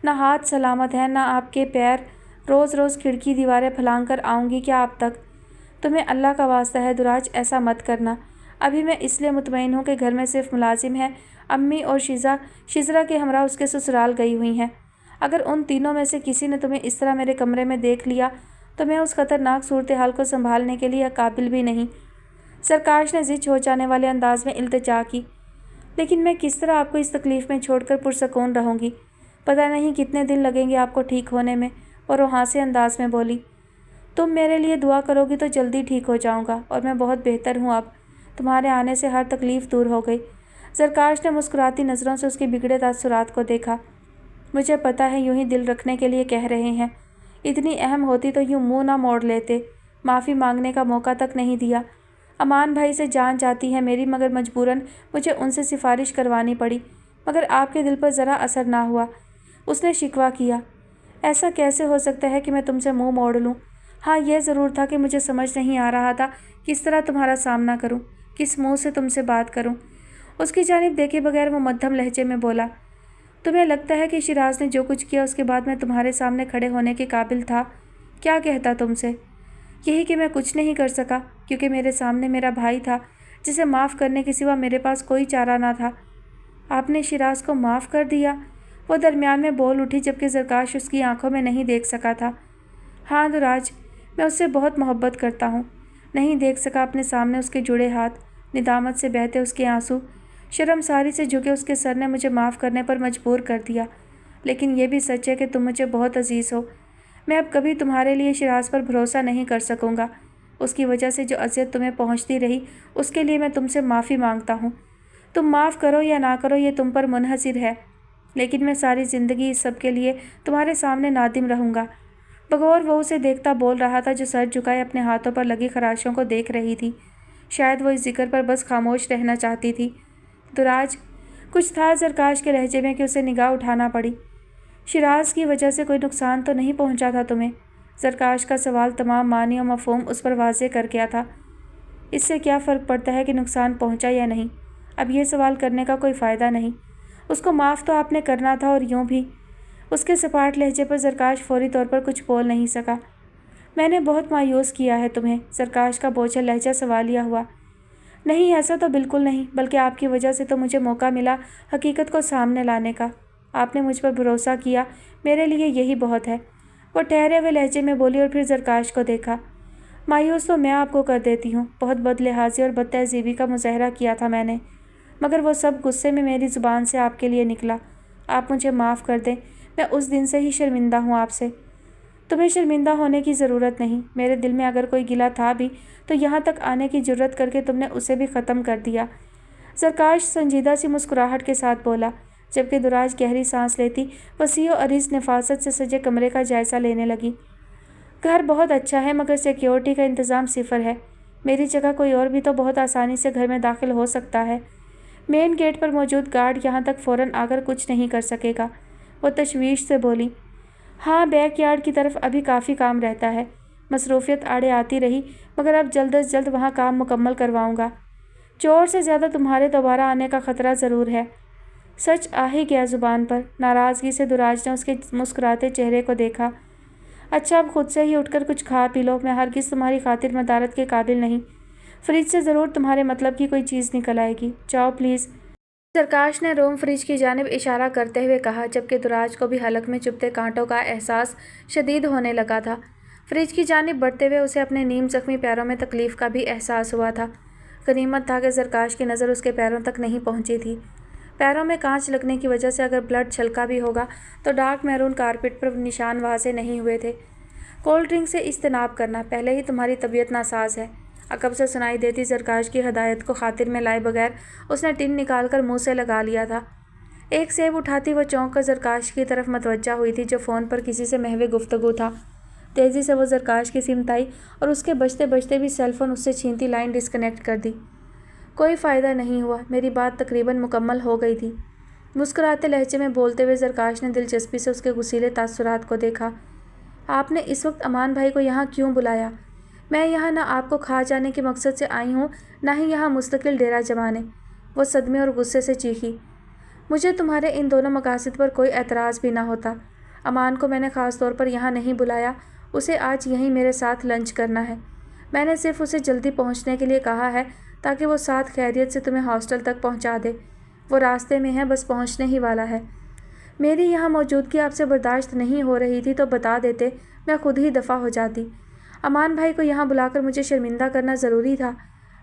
ना हाथ सलामत है ना आपके पैर। रोज़ रोज़ खिड़की दीवारें फलांग कर आऊँगी क्या आप तक? तुम्हें अल्लाह का वास्ता है दुराज, ऐसा मत करना। अभी मैं इसलिए मुतमईन हूँ कि घर में सिर्फ मुलाजिम है, अम्मी और शिजरा के हमरा उसके ससुराल गई हुई हैं। अगर उन तीनों में से किसी ने तुम्हें इस तरह मेरे कमरे में देख लिया तो मैं उस खतरनाक सूरत हाल को संभालने के लिए काबिल भी नहीं। जरकाश ने ज़िद हो जाने वाले अंदाज में इल्तिजा की। लेकिन मैं किस तरह आपको इस तकलीफ़ में छोड़कर पुरसकून रहूँगी? पता नहीं कितने दिन लगेंगे आपको ठीक होने में। और वो हाँसे अंदाज में बोली। तुम मेरे लिए दुआ करोगी तो जल्दी ठीक हो जाऊँगा, और मैं बहुत बेहतर हूँ अब। तुम्हारे आने से हर तकलीफ़ दूर हो गई। जरकाश ने मुस्कुराती नज़रों से उसके बिगड़े तासुरात को देखा। मुझे पता है यूँ ही दिल रखने के लिए कह रहे हैं। इतनी अहम होती तो यूँ मुँह ना मोड़ लेते। माफ़ी मांगने का मौका तक नहीं दिया। अमान भाई से जान जाती है मेरी, मगर मजबूरन मुझे उनसे सिफारिश करवानी पड़ी। मगर आपके दिल पर ज़रा असर ना हुआ। उसने शिकवा किया। ऐसा कैसे हो सकता है कि मैं तुमसे मुँह मोड़ लूँ? हाँ, यह ज़रूर था कि मुझे समझ नहीं आ रहा था किस तरह तुम्हारा सामना करूँ, किस मुँह से तुमसे बात करूँ। उसकी जानिब देखे बगैर वो मध्यम लहजे में बोला। तुम्हें लगता है कि शिराज ने जो कुछ किया उसके बाद मैं तुम्हारे सामने खड़े होने के काबिल था? क्या कहता तुमसे? यही कि मैं कुछ नहीं कर सका, क्योंकि मेरे सामने मेरा भाई था जिसे माफ़ करने के सिवा मेरे पास कोई चारा ना था। आपने शिराज को माफ़ कर दिया? वो दरमियान में बोल उठी, जबकि ज़रकाश उसकी आंखों में नहीं देख सका था। हाँ दुराज, मैं उससे बहुत मोहब्बत करता हूँ। नहीं देख सका अपने सामने उसके जुड़े हाथ, निदामत से बहते उसके आंसू, शर्मसारी से झुके उसके सर ने मुझे माफ़ करने पर मजबूर कर दिया। लेकिन ये भी सच है कि तुम मुझे बहुत अजीज़ हो। मैं अब कभी तुम्हारे लिए शिराज पर भरोसा नहीं कर सकूँगा। उसकी वजह से जो अज़ियत तुम्हें पहुँचती रही, उसके लिए मैं तुमसे माफ़ी मांगता हूँ। तुम माफ़ करो या ना करो ये तुम पर मुनहसिर है, लेकिन मैं सारी ज़िंदगी इस सब के लिए तुम्हारे सामने नादिम रहूँगा। बगौर वो उसे देखता बोल रहा था, जो सर झुकाए अपने हाथों पर लगी खराशों को देख रही थी। शायद वो इस जिक्र पर बस खामोश रहना चाहती थी। दुराज, कुछ था ज़रकाश के लहजे में कि उसे निगाह उठाना पड़ी। शिराज की वजह से कोई नुकसान तो नहीं पहुंचा था तुम्हें? ज़रकाश का सवाल तमाम मानी और मफ़हूम उस पर वाज़े कर गया था। इससे क्या फ़र्क पड़ता है कि नुकसान पहुंचा या नहीं? अब ये सवाल करने का कोई फ़ायदा नहीं। उसको माफ़ तो आपने करना था, और यूँ भी। उसके सपाट लहजे पर ज़रकाश फौरी तौर पर कुछ बोल नहीं सका। मैंने बहुत मायूस किया है तुम्हें, ज़रकाश का बोझल लहजा सवालिया हुआ। नहीं, ऐसा तो बिल्कुल नहीं, बल्कि आपकी वजह से तो मुझे मौका मिला हकीकत को सामने लाने का। आपने मुझ पर भरोसा किया, मेरे लिए यही बहुत है। वो ठहरे हुए लहजे में बोली और फिर ज़रकाश को देखा। मायूस तो मैं आपको कर देती हूँ। बहुत बदलिहाजी और बदतहज़ीबी का मुज़ाहरा किया था मैंने, मगर वो सब गुस्से में मेरी ज़ुबान से आपके लिए निकला। आप मुझे माफ़ कर दें, मैं उस दिन से ही शर्मिंदा हूँ आपसे। तुम्हें शर्मिंदा होने की ज़रूरत नहीं। मेरे दिल में अगर कोई गिला था भी, तो यहाँ तक आने की जुर्रत करके तुमने उसे भी ख़त्म कर दिया। ज़रकाश संजीदा सी मुस्कुराहट के साथ बोला, जबकि दुराज गहरी सांस लेती वसी और अरीज़ नफासत से सजे कमरे का जायज़ा लेने लगी। घर बहुत अच्छा है, मगर सिक्योरिटी का इंतज़ाम सिफर है। मेरी जगह कोई और भी तो बहुत आसानी से घर में दाखिल हो सकता है। मेन गेट पर मौजूद गार्ड यहाँ तक फ़ौरन आकर कुछ नहीं कर सकेगा। वो तशवीश से बोली। हाँ, बैक यार्ड की तरफ अभी काफ़ी काम रहता है। मसरूफ़ियत आड़े आती रही, मगर अब जल्द अज जल्द वहाँ काम मुकम्मल करवाऊँगा। चोर से ज़्यादा तुम्हारे दोबारा आने का ख़तरा ज़रूर है। सच आ ही गया ज़ुबान पर। नाराज़गी से दुराज ने उसके मुस्कुराते चेहरे को देखा। अच्छा, अब खुद से ही उठकर कुछ खा पी लो। मैं हरगिज़ तुम्हारी खातिर मदारत के काबिल नहीं। फ्रिज से ज़रूर तुम्हारे मतलब की कोई चीज़ निकल आएगी। जाओ प्लीज़। ज़रकाश ने रूम फ्रिज की जानिब इशारा करते हुए कहा, जबकि दुराज को भी हलक में चुभते कांटों का एहसास शदीद होने लगा था। फ्रिज की जानिब बढ़ते हुए उसे अपने नीम ज़ख्मी पैरों में तकलीफ़ का भी एहसास हुआ था। गनीमत था कि ज़रकाश की नज़र उसके पैरों तक नहीं पहुंची थी। पैरों में कांच लगने की वजह से अगर ब्लड छलका भी होगा तो डार्क मैरून कारपेट पर निशान वाज़े नहीं हुए थे। कोल्ड ड्रिंक से इज्तनाब करना, पहले ही तुम्हारी तबीयत नासाज है। अकब से सुनाई देती ज़रकाश की हदायत को खातिर में लाए बगैर उसने टिन निकालकर मुंह से लगा लिया था। एक सेब उठाती वो चौंक कर ज़रकाश की तरफ मतवज्जा हुई थी, जो फ़ोन पर किसी से महवे गुफ्तगू था। तेज़ी से वो ज़रकाश की सिमत आई और उसके बजते बजते भी सेलफोन उससे छीनती लाइन डिस्कनेक्ट कर दी। कोई फ़ायदा नहीं हुआ, मेरी बात तकरीबन मुकम्मल हो गई थी। मुस्कुराते लहजे में बोलते हुए ज़रकाश ने दिलचस्पी से उसके गुस्सीले तासुरात को देखा। आपने इस वक्त अमान भाई को यहाँ क्यों बुलाया? मैं यहाँ ना आपको खा जाने के मकसद से आई हूँ, ना ही यहाँ मुस्तकिल डेरा जमाने। वो सदमे और गुस्से से चीखी। मुझे तुम्हारे इन दोनों मकासद पर कोई एतराज़ भी ना होता। अमान को मैंने ख़ास तौर पर यहाँ नहीं बुलाया, उसे आज यहीं मेरे साथ लंच करना है। मैंने सिर्फ उसे जल्दी पहुँचने के लिए कहा है, ताकि वो साथ खैरियत से तुम्हें हॉस्टल तक पहुँचा दे। वो रास्ते में है, बस पहुँचने ही वाला है। मेरी यहाँ मौजूदगी आपसे बर्दाश्त नहीं हो रही थी तो बता देते, मैं खुद ही दफ़ा हो जाती। अमान भाई को यहाँ बुलाकर मुझे शर्मिंदा करना ज़रूरी था।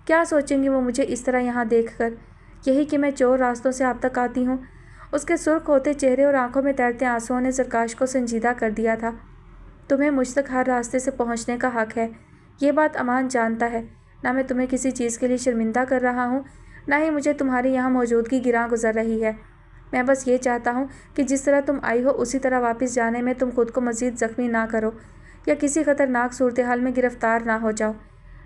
क्या सोचेंगे वो मुझे इस तरह यहाँ देखकर? यही कि मैं चोर रास्तों से आप तक आती हूँ। उसके सुर्ख होते चेहरे और आंखों में तैरते आंसुओं ने ज़रकाश को संजीदा कर दिया था। तुम्हें मुझ तक हर रास्ते से पहुँचने का हक़ है, ये बात अमान जानता है। ना मैं तुम्हें किसी चीज़ के लिए शर्मिंदा कर रहा हूँ, ना ही मुझे तुम्हारी यहाँ मौजूदगी गिरां गुजर रही है। मैं बस ये चाहता हूँ कि जिस तरह तुम आई हो उसी तरह वापस जाने में तुम खुद को मज़ीद ज़ख्मी ना करो या किसी ख़तरनाक सूरत हाल में गिरफ़्तार ना हो जाओ।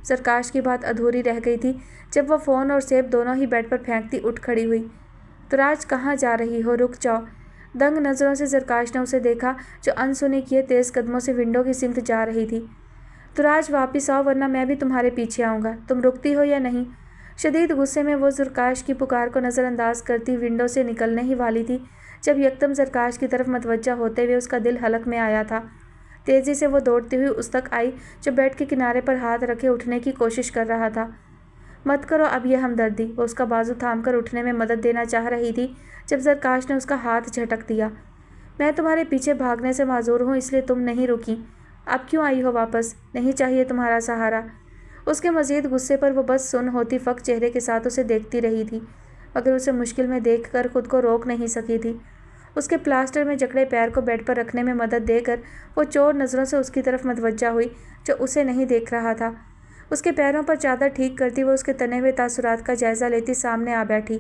ज़रकाश की बात अधूरी रह गई थी जब वह फ़ोन और सेब दोनों ही बेड पर फेंकती उठ खड़ी हुई। तुराज, कहाँ जा रही हो? रुक जाओ। दंग नज़रों से ज़रकाश ने उसे देखा, जो अनसुनी किए तेज़ कदमों से विंडो की सिमत जा रही थी। तुराज, वापस आओ वरना मैं भी तुम्हारे पीछे आऊँगा। तुम रुकती हो या नहीं? शदीद गुस्से में वो ज़रकाश की पुकार को नज़रअंदाज करती विंडो से निकलने ही वाली थी जब यकदम ज़रकाश की तरफ मतवज्जा होते हुए उसका दिल हलक में आया था। तेज़ी से वो दौड़ती हुई उस तक आई जो बेड के किनारे पर हाथ रखे उठने की कोशिश कर रहा था। मत करो अब ये हमदर्दी, वो उसका बाजू थामकर उठने में मदद देना चाह रही थी जब ज़रकाश ने उसका हाथ झटक दिया। मैं तुम्हारे पीछे भागने से माजूर हूँ, इसलिए तुम नहीं रुकी। अब क्यों आई हो वापस? नहीं चाहिए तुम्हारा सहारा। उसके मज़ीद गुस्से पर वो बस सुन होती फक चेहरे के साथ उसे देखती रही थी, मगर उसे मुश्किल में देखकर खुद को रोक नहीं सकी थी। उसके प्लास्टर में जकड़े पैर को बेड पर रखने में मदद देकर वो चोर नज़रों से उसकी तरफ मतवज्जा हुई जो उसे नहीं देख रहा था। उसके पैरों पर चादर ठीक करती वो उसके तने हुए तासुरात का जायज़ा लेती सामने आ बैठी।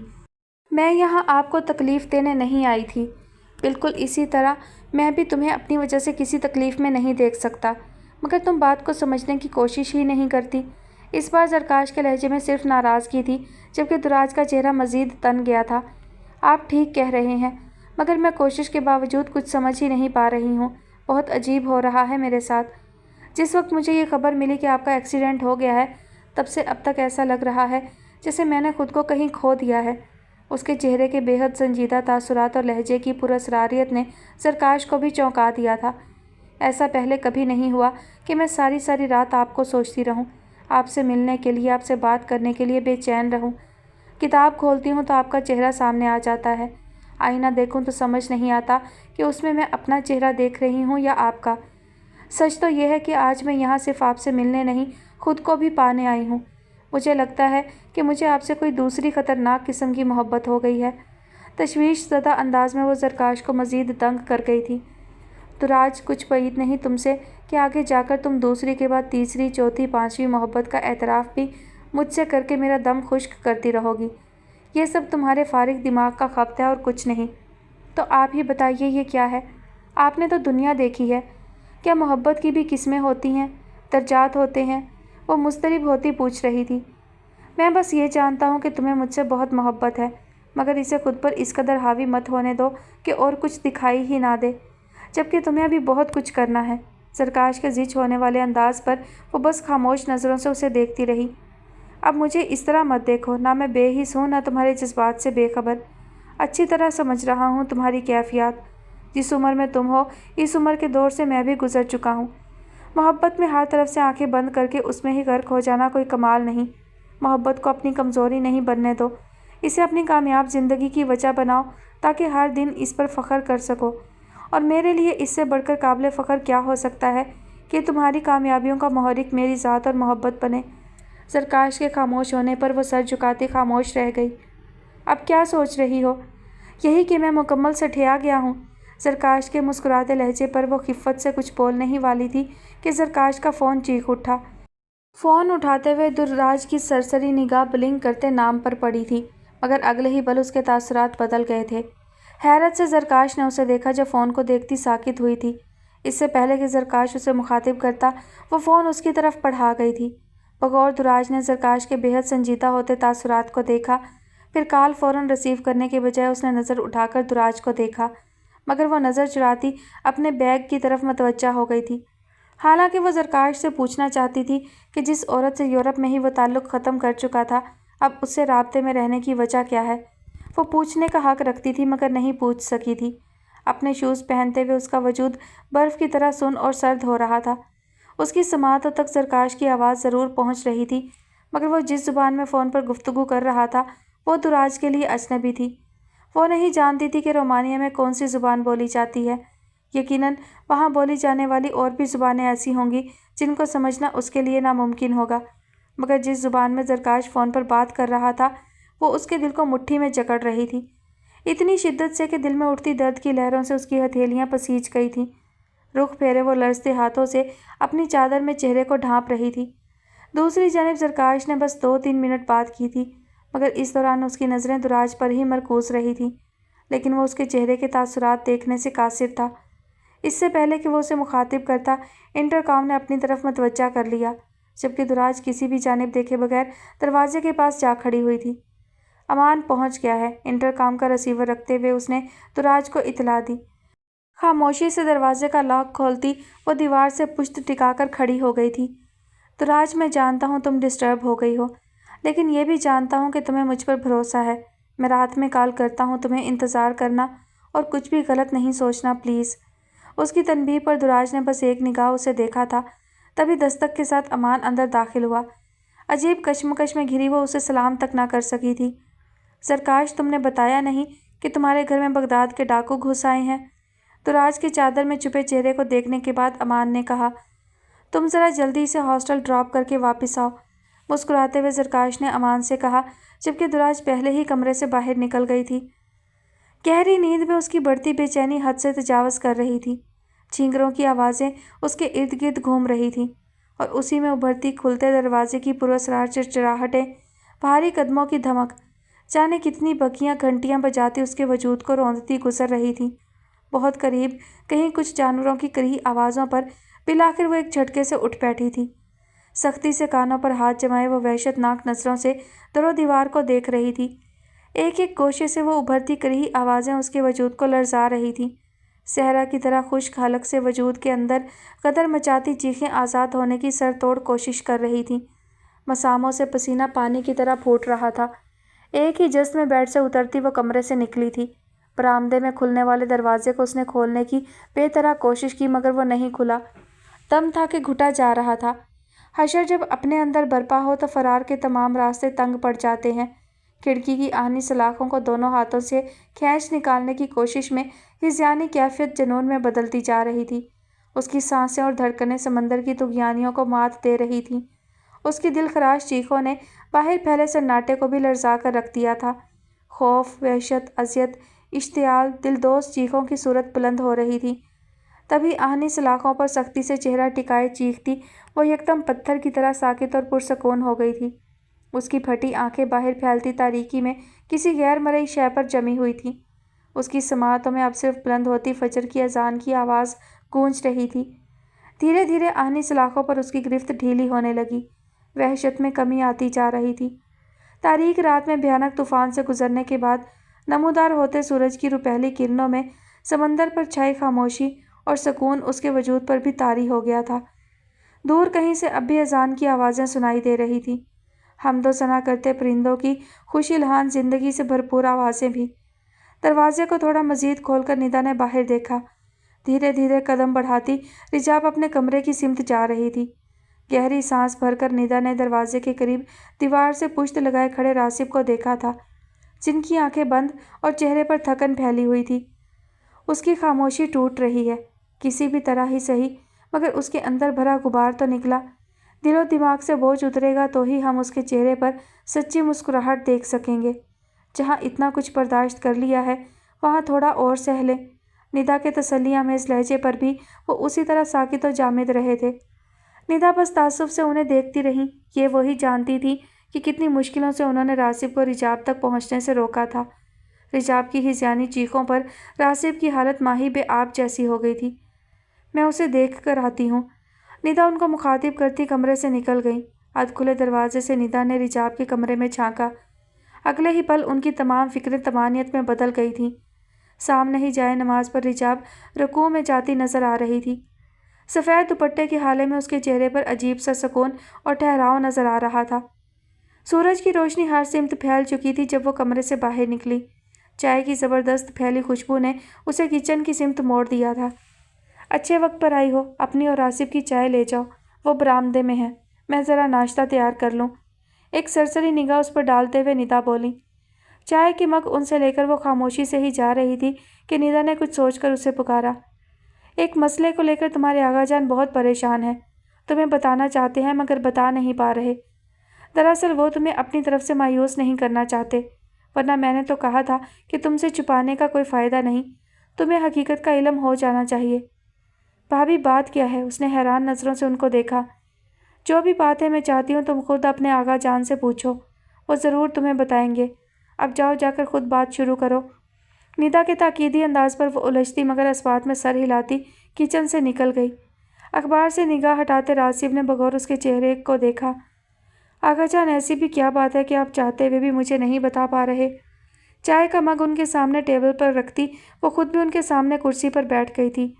मैं यहाँ आपको तकलीफ़ देने नहीं आई थी। बिल्कुल इसी तरह मैं भी तुम्हें अपनी वजह से किसी तकलीफ़ में नहीं देख सकता, मगर तुम बात को समझने की कोशिश ही नहीं करती। इस बार ज़रकाश के लहजे में सिर्फ नाराज़गी थी, जबकि दुराज का चेहरा मज़ीद तन गया था। आप ठीक कह रहे हैं, मगर मैं कोशिश के बावजूद कुछ समझ ही नहीं पा रही हूँ। बहुत अजीब हो रहा है मेरे साथ। जिस वक्त मुझे ये खबर मिली कि आपका एक्सीडेंट हो गया है, तब से अब तक ऐसा लग रहा है जैसे मैंने खुद को कहीं खो दिया है। उसके चेहरे के बेहद संजीदा तासुरात और लहजे की पुरअसरारियत ने ज़रकाश को भी चौंका दिया था। ऐसा पहले कभी नहीं हुआ कि मैं सारी सारी रात आपको सोचती रहूं, आपसे मिलने के लिए, आपसे बात करने के लिए बेचैन रहूं। किताब खोलती हूं तो आपका चेहरा सामने आ जाता है। आईना देखूं तो समझ नहीं आता कि उसमें मैं अपना चेहरा देख रही हूं या आपका। सच तो यह है कि आज मैं यहाँ सिर्फ आपसे मिलने नहीं, खुद को भी पाने आई हूँ। मुझे लगता है कि मुझे आपसे कोई दूसरी ख़तरनाक किस्म की मोहब्बत हो गई है। तशवीश ज़दा अंदाज में वो ज़रकाश को मज़ीद तंग कर गई थी। दुराज, कुछ बाद नहीं तुमसे कि आगे जाकर तुम दूसरी के बाद तीसरी, चौथी, पाँचवीं मोहब्बत का एतराफ़ भी मुझसे करके मेरा दम खुश्क करती रहोगी। ये सब तुम्हारे फारिग दिमाग का खप्त है और कुछ नहीं। तो आप ही बताइए ये क्या है? आपने तो दुनिया देखी है। क्या मोहब्बत की भी किस्में होती हैं, दर्जात होते हैं? वो मुस्तरिब होती पूछ रही थी। मैं बस ये जानता हूँ कि तुम्हें मुझसे बहुत मोहब्बत है, मगर इसे खुद पर इस कदर हावी मत होने दो कि और कुछ दिखाई ही ना दे, जबकि तुम्हें अभी बहुत कुछ करना है। ज़रकाश के ज़िच होने वाले अंदाज पर वो बस खामोश नज़रों से उसे देखती रही। अब मुझे इस तरह मत देखो, ना मैं बेहिस हूँ, ना तुम्हारे जज्बात से बेखबर। अच्छी तरह समझ रहा हूँ तुम्हारी कैफियत। जिस उम्र में तुम हो, इस उम्र के दौर से मैं भी गुजर चुका हूँ। मोहब्बत में हर तरफ से आंखें बंद करके उसमें ही गर्क हो जाना कोई कमाल नहीं। मोहब्बत को अपनी कमज़ोरी नहीं बनने दो, इसे अपनी कामयाब ज़िंदगी की वजह बनाओ ताकि हर दिन इस पर फ़ख्र कर सको। और मेरे लिए इससे बढ़कर काबिल फ़ख्र क्या हो सकता है कि तुम्हारी कामयाबियों का मुहर्रिक मेरी ज़ात और मोहब्बत बने। ज़रकाश के खामोश होने पर वो सर झुकाती खामोश रह गई। अब क्या सोच रही हो? यही कि मैं मुकम्मल सठिया गया हूँ। ज़रकाश के मुस्कुराते लहजे पर वो खिफ़्फ़त से कुछ बोलने ही वाली थी कि ज़रकाश का फ़ोन चीख उठा। फ़ोन उठाते हुए दुर्राज की सरसरी निगाह ब्लिंक करते नाम पर पड़ी थी, मगर अगले ही पल उसके तासुरात बदल गए थे। हैरत से ज़रकाश ने उसे देखा जो फ़ोन को देखती साकित हुई थी। इससे पहले कि ज़रकाश उसे मुखातिब करता, वो फ़ोन उसकी तरफ बढ़ा गई थी। बगौर दुराज ने ज़रकाश के बेहद संजीदा होते तासुरात को देखा, फिर कॉल फ़ौरन रिसीव करने के बजाय उसने नज़र उठाकर दुराज को देखा, मगर वो नज़र चुराती अपने बैग की तरफ मतवज्जा हो गई थी। हालांकि वो ज़रकाश से पूछना चाहती थी कि जिस औरत से यूरोप में ही वो ताल्लुक़ ख़त्म कर चुका था, अब उससे राब्ते में रहने की वजह क्या है। वो पूछने का हक़ रखती थी, मगर नहीं पूछ सकी थी। अपने शूज़ पहनते हुए उसका वजूद बर्फ़ की तरह सुन्न और सर्द हो रहा था। उसकी समातों तक ज़रकाश की आवाज़ ज़रूर पहुँच रही थी, मगर वो जिस ज़ुबान में फ़ोन पर गुफ्तगू कर रहा था वो दुराज के लिए अजनबी थी। वो नहीं जानती थी कि रोमानिया में कौन सी ज़ुबान बोली जाती है। यकीनन वहाँ बोली जाने वाली और भी ज़ुबानें ऐसी होंगी जिनको समझना उसके लिए नामुमकिन होगा, मगर जिस ज़ुबान में ज़रकाश फ़ोन पर बात कर रहा था वो उसके दिल को मुट्ठी में जकड़ रही थी, इतनी शिद्दत से कि दिल में उठती दर्द की लहरों से उसकी हथेलियाँ पसीज गई थीं। रुख फेरे वो लरजते हाथों से अपनी चादर में चेहरे को ढांप रही थी। दूसरी जानिब ज़रकाश ने बस 2-3 मिनट बात की थी, मगर इस दौरान उसकी नज़रें दुराज पर ही मरकूज़ रही थीं, लेकिन वो उसके चेहरे के तासुरात देखने से कासिर था। इससे पहले कि वो उसे मुखातिब करता, इंटरकॉम ने अपनी तरफ मतवज्जा कर लिया, जबकि दुराज किसी भी जानिब देखे बगैर दरवाजे के पास जा खड़ी हुई थी। अमान पहुंच गया है, इंटरकॉम का रिसीवर रखते हुए उसने दुराज को इतला दी। खामोशी से दरवाजे का लॉक खोलती वो दीवार से पुश्त टिकाकर खड़ी हो गई थी। दुराज, मैं जानता हूँ तुम डिस्टर्ब हो गई हो, लेकिन ये भी जानता हूँ कि तुम्हें मुझ पर भरोसा है। मैं रात में कॉल करता हूँ, तुम्हें इंतज़ार करना اور کچھ بھی غلط نہیں سوچنا پلیز۔ اس کی تنبیہ پر دراج نے بس ایک نگاہ اسے دیکھا تھا، تبھی دستک کے ساتھ امان اندر داخل ہوا۔ عجیب کشمکش میں گھری وہ اسے سلام تک نہ کر سکی تھی۔ زرکاش، تم نے بتایا نہیں کہ تمہارے گھر میں بغداد کے ڈاکو گھس آئے ہیں؟ دراج کی چادر میں چھپے چہرے کو دیکھنے کے بعد امان نے کہا۔ تم ذرا جلدی سے ہاسٹل ڈراپ کر کے واپس آؤ، مسکراتے ہوئے زرکاش نے امان سے کہا، جبکہ دراج پہلے ہی کمرے سے باہر نکل گئی تھی۔ گہری نیند میں اس کی بڑھتی بے چینی حد سے تجاوز کر رہی تھی۔ چھینکروں کی آوازیں اس کے ارد گرد گھوم رہی تھیں اور اسی میں ابھرتی کھلتے دروازے کی پراسرار چرچراہٹیں، بھاری قدموں کی دھمک، جانے کتنی بکیاں گھنٹیاں بجاتی اس کے وجود کو روندتی گزر رہی تھیں۔ بہت قریب کہیں کچھ جانوروں کی کریہی آوازوں پر بالآخر وہ ایک جھٹکے سے اٹھ بیٹھی تھی۔ سختی سے کانوں پر ہاتھ جمائے وہ وحشت ناک نظروں سے در و دیوار کو دیکھ رہی تھی۔ ایک ایک گوشے سے وہ ابھرتی کریہی آوازیں اس کے وجود کو لرزا رہی تھیں۔ صحرا کی طرح خشک حلق سے وجود کے اندر غدر مچاتی چیخیں آزاد ہونے کی سر توڑ کوشش کر رہی تھیں۔ مساموں سے پسینہ پانی کی طرح پھوٹ رہا تھا۔ ایک ہی جست میں بیڈ سے اترتی وہ کمرے سے نکلی تھی۔ برآمدے میں کھلنے والے دروازے کو اس نے کھولنے کی بے طرح کوشش کی مگر وہ نہیں کھلا۔ دم تھا کہ گھٹا جا رہا تھا۔ حشر جب اپنے اندر برپا ہو تو فرار کے تمام راستے تنگ پڑ جاتے ہیں۔ کھڑکی کی آہنی سلاخوں کو دونوں ہاتھوں سے کھینچ نکالنے کی کوشش میں ہذیانی کیفیت جنون میں بدلتی جا رہی تھی۔ اس کی سانسیں اور دھڑکنیں سمندر کی طغیانیوں کو مات دے رہی تھیں۔ اس کی دل خراش چیخوں نے باہر پھیلے سناٹے کو بھی لرزا کر رکھ دیا تھا۔ خوف، وحشت، اذیت، اشتعال، دلدوز چیخوں کی صورت بلند ہو رہی تھی۔ تبھی آہنی سلاخوں پر سختی سے چہرہ ٹکائے چیختی وہ یکدم پتھر کی طرح ساکت اور پرسکون ہو گئی تھی۔ اس کی پھٹی آنکھیں باہر پھیلتی تاریکی میں کسی غیر مرئی شے پر جمی ہوئی تھیں۔ اس کی سماعتوں میں اب صرف بلند ہوتی فجر کی اذان کی آواز گونج رہی تھی۔ دھیرے دھیرے آہنی سلاخوں پر اس کی گرفت ڈھیلی ہونے لگی۔ وحشت میں کمی آتی جا رہی تھی۔ تاریک رات میں بھیانک طوفان سے گزرنے کے بعد نمودار ہوتے سورج کی روپہلی کرنوں میں سمندر پر چھائی خاموشی اور سکون اس کے وجود پر بھی طاری ہو گیا تھا۔ دور کہیں سے اب بھی اذان کی آوازیں سنائی دے رہی تھیں، حمد و ثنا کرتے پرندوں کی خوشی لحان زندگی سے بھرپور آوازیں بھی۔ دروازے کو تھوڑا مزید کھول کر ندا نے باہر دیکھا۔ دھیرے دھیرے قدم بڑھاتی رجاب اپنے کمرے کی سمت جا رہی تھی۔ گہری سانس بھر کر ندا نے دروازے کے قریب دیوار سے پشت لگائے کھڑے راسب کو دیکھا تھا، جن کی آنکھیں بند اور چہرے پر تھکن پھیلی ہوئی تھی۔ اس کی خاموشی ٹوٹ رہی ہے، کسی بھی طرح ہی صحیح، مگر اس کے اندر بھرا غبار تو نکلا۔ دل و دماغ سے بوجھ اترے گا تو ہی ہم اس کے چہرے پر سچی مسکراہٹ دیکھ سکیں گے۔ جہاں اتنا کچھ برداشت کر لیا ہے وہاں تھوڑا اور سہ لے۔ ندا کے تسلیاں میں اس لہجے پر بھی وہ اسی طرح ساکت و جامد رہے تھے۔ ندا بس تعصب سے انہیں دیکھتی رہی۔ یہ وہی جانتی تھی کہ کتنی مشکلوں سے انہوں نے راسب کو رجاب تک پہنچنے سے روکا تھا۔ رجاب کی ہذیانی چیخوں پر راسب کی حالت ماہی بے آب جیسی ہو گئی تھی۔ میں اسے دیکھ کر آتی ہوں، ندا ان کو مخاطب کرتی کمرے سے نکل گئی۔ ادھ کھلے دروازے سے ندا نے رجاب کے کمرے میں جھانکا۔ اگلے ہی پل ان کی تمام فکریں طمانینت میں بدل گئی تھیں۔ سامنے ہی جائے نماز پر رجاب رکوع میں جاتی نظر آ رہی تھی۔ سفید دوپٹے کے حالے میں اس کے چہرے پر عجیب سا سکون اور ٹھہراؤ نظر آ رہا تھا۔ سورج کی روشنی ہر سمت پھیل چکی تھی جب وہ کمرے سے باہر نکلی۔ چائے کی زبردست پھیلی خوشبو نے اسے کچن کی سمت موڑ دیا تھا۔ اچھے وقت پر آئی ہو، اپنی اور راسب کی چائے لے جاؤ، وہ برآمدے میں ہے، میں ذرا ناشتہ تیار کر لوں۔ ایک سرسری نگاہ اس پر ڈالتے ہوئے ندا بولی۔ چائے کی مگ ان سے لے کر وہ خاموشی سے ہی جا رہی تھی کہ ندا نے کچھ سوچ کر اسے پکارا۔ ایک مسئلے کو لے کر تمہارے آغا جان بہت پریشان ہیں، تمہیں بتانا چاہتے ہیں مگر بتا نہیں پا رہے۔ دراصل وہ تمہیں اپنی طرف سے مایوس نہیں کرنا چاہتے، ورنہ میں نے تو کہا تھا کہ تم سے چھپانے کا کوئی فائدہ نہیں، تمہیں حقیقت کا علم ہو جانا چاہیے۔ بھابھی بات کیا ہے؟ اس نے حیران نظروں سے ان کو دیکھا۔ جو بھی بات ہے میں چاہتی ہوں تم خود اپنے آغا جان سے پوچھو، وہ ضرور تمہیں بتائیں گے۔ اب جاؤ، جا کر خود بات شروع کرو۔ ندا کے تاکیدی انداز پر وہ الجھتی مگر اس بات میں سر ہلاتی کچن سے نکل گئی۔ اخبار سے نگاہ ہٹاتے راسب نے بغور اس کے چہرے کو دیکھا۔ آغا جان، ایسی بھی کیا بات ہے کہ آپ چاہتے ہوئے بھی مجھے نہیں بتا پا رہے؟ چائے کا مگ ان کے سامنے ٹیبل پر رکھتی وہ خود بھی ان کے سامنے کرسی پر بیٹھ گئی تھی۔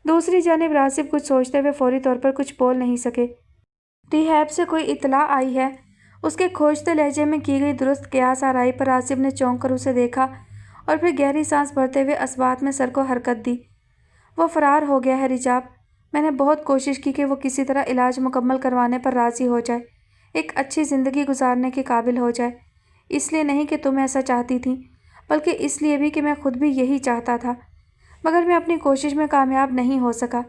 دوسری جانب راسب کچھ سوچتے ہوئے فوری طور پر کچھ بول نہیں سکے۔ ریحاب سے کوئی اطلاع آئی ہے؟ اس کے کھوجتے لہجے میں کی گئی درست قیاس آرائی پر راسب نے چونک کر اسے دیکھا और फिर गहरी सांस भरते हुए असबात में सर को हरकत दी। वो फरार हो गया है रिजाब। मैंने बहुत कोशिश की कि वो किसी तरह इलाज मुकम्मल करवाने पर राज़ी हो जाए, एक अच्छी ज़िंदगी गुजारने के काबिल हो जाए। इसलिए नहीं कि तुम ऐसा चाहती थी, बल्कि इसलिए भी कि मैं खुद भी यही चाहता था, मगर मैं अपनी कोशिश में कामयाब नहीं हो सका।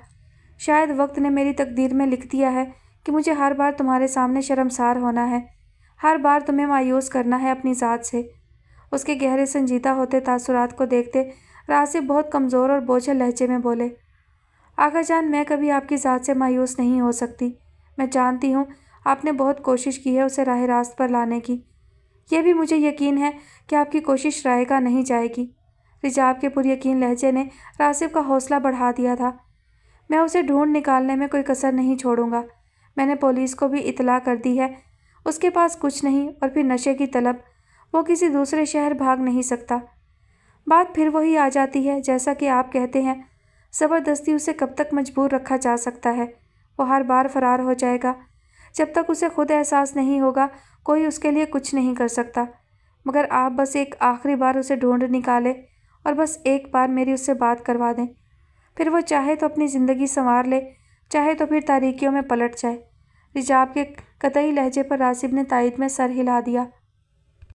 शायद वक्त ने मेरी तकदीर में लिख दिया है कि मुझे हर बार तुम्हारे सामने शर्मसार होना है, हर बार तुम्हें मायूस करना है अपनी ज़ात से। उसके गहरे संजीदा होते तासुरात को देखते रासिब बहुत कमज़ोर और बोझल लहजे में बोले, आगा जान, मैं कभी आपकी ज़ात से मायूस नहीं हो सकती। मैं जानती हूँ आपने बहुत कोशिश की है उसे राह रास्त पर लाने की। यह भी मुझे यकीन है कि आपकी कोशिश रायगा नहीं जाएगी। रिजाब के पुरयकीन लहजे ने रासिब का हौसला बढ़ा दिया था। मैं उसे ढूंढ निकालने में कोई कसर नहीं छोड़ूंगा। मैंने पुलिस को भी इतला कर दी है। उसके पास कुछ नहीं, और फिर नशे की तलब, वो किसी दूसरे शहर भाग नहीं सकता। बात फिर वही आ जाती है, जैसा कि आप कहते हैं, ज़बरदस्ती उसे कब तक मजबूर रखा जा सकता है। वो हर बार फरार हो जाएगा। जब तक उसे खुद एहसास नहीं होगा कोई उसके लिए कुछ नहीं कर सकता। मगर आप बस एक आखिरी बार उसे ढूंढ निकालें और बस एक बार मेरी उससे बात करवा दें। फिर वो चाहे तो अपनी ज़िंदगी संवार ले, चाहे तो फिर तारीकियों में पलट जाए। रिजाब के कतई लहजे पर रासिब ने तायद में सर हिला दिया।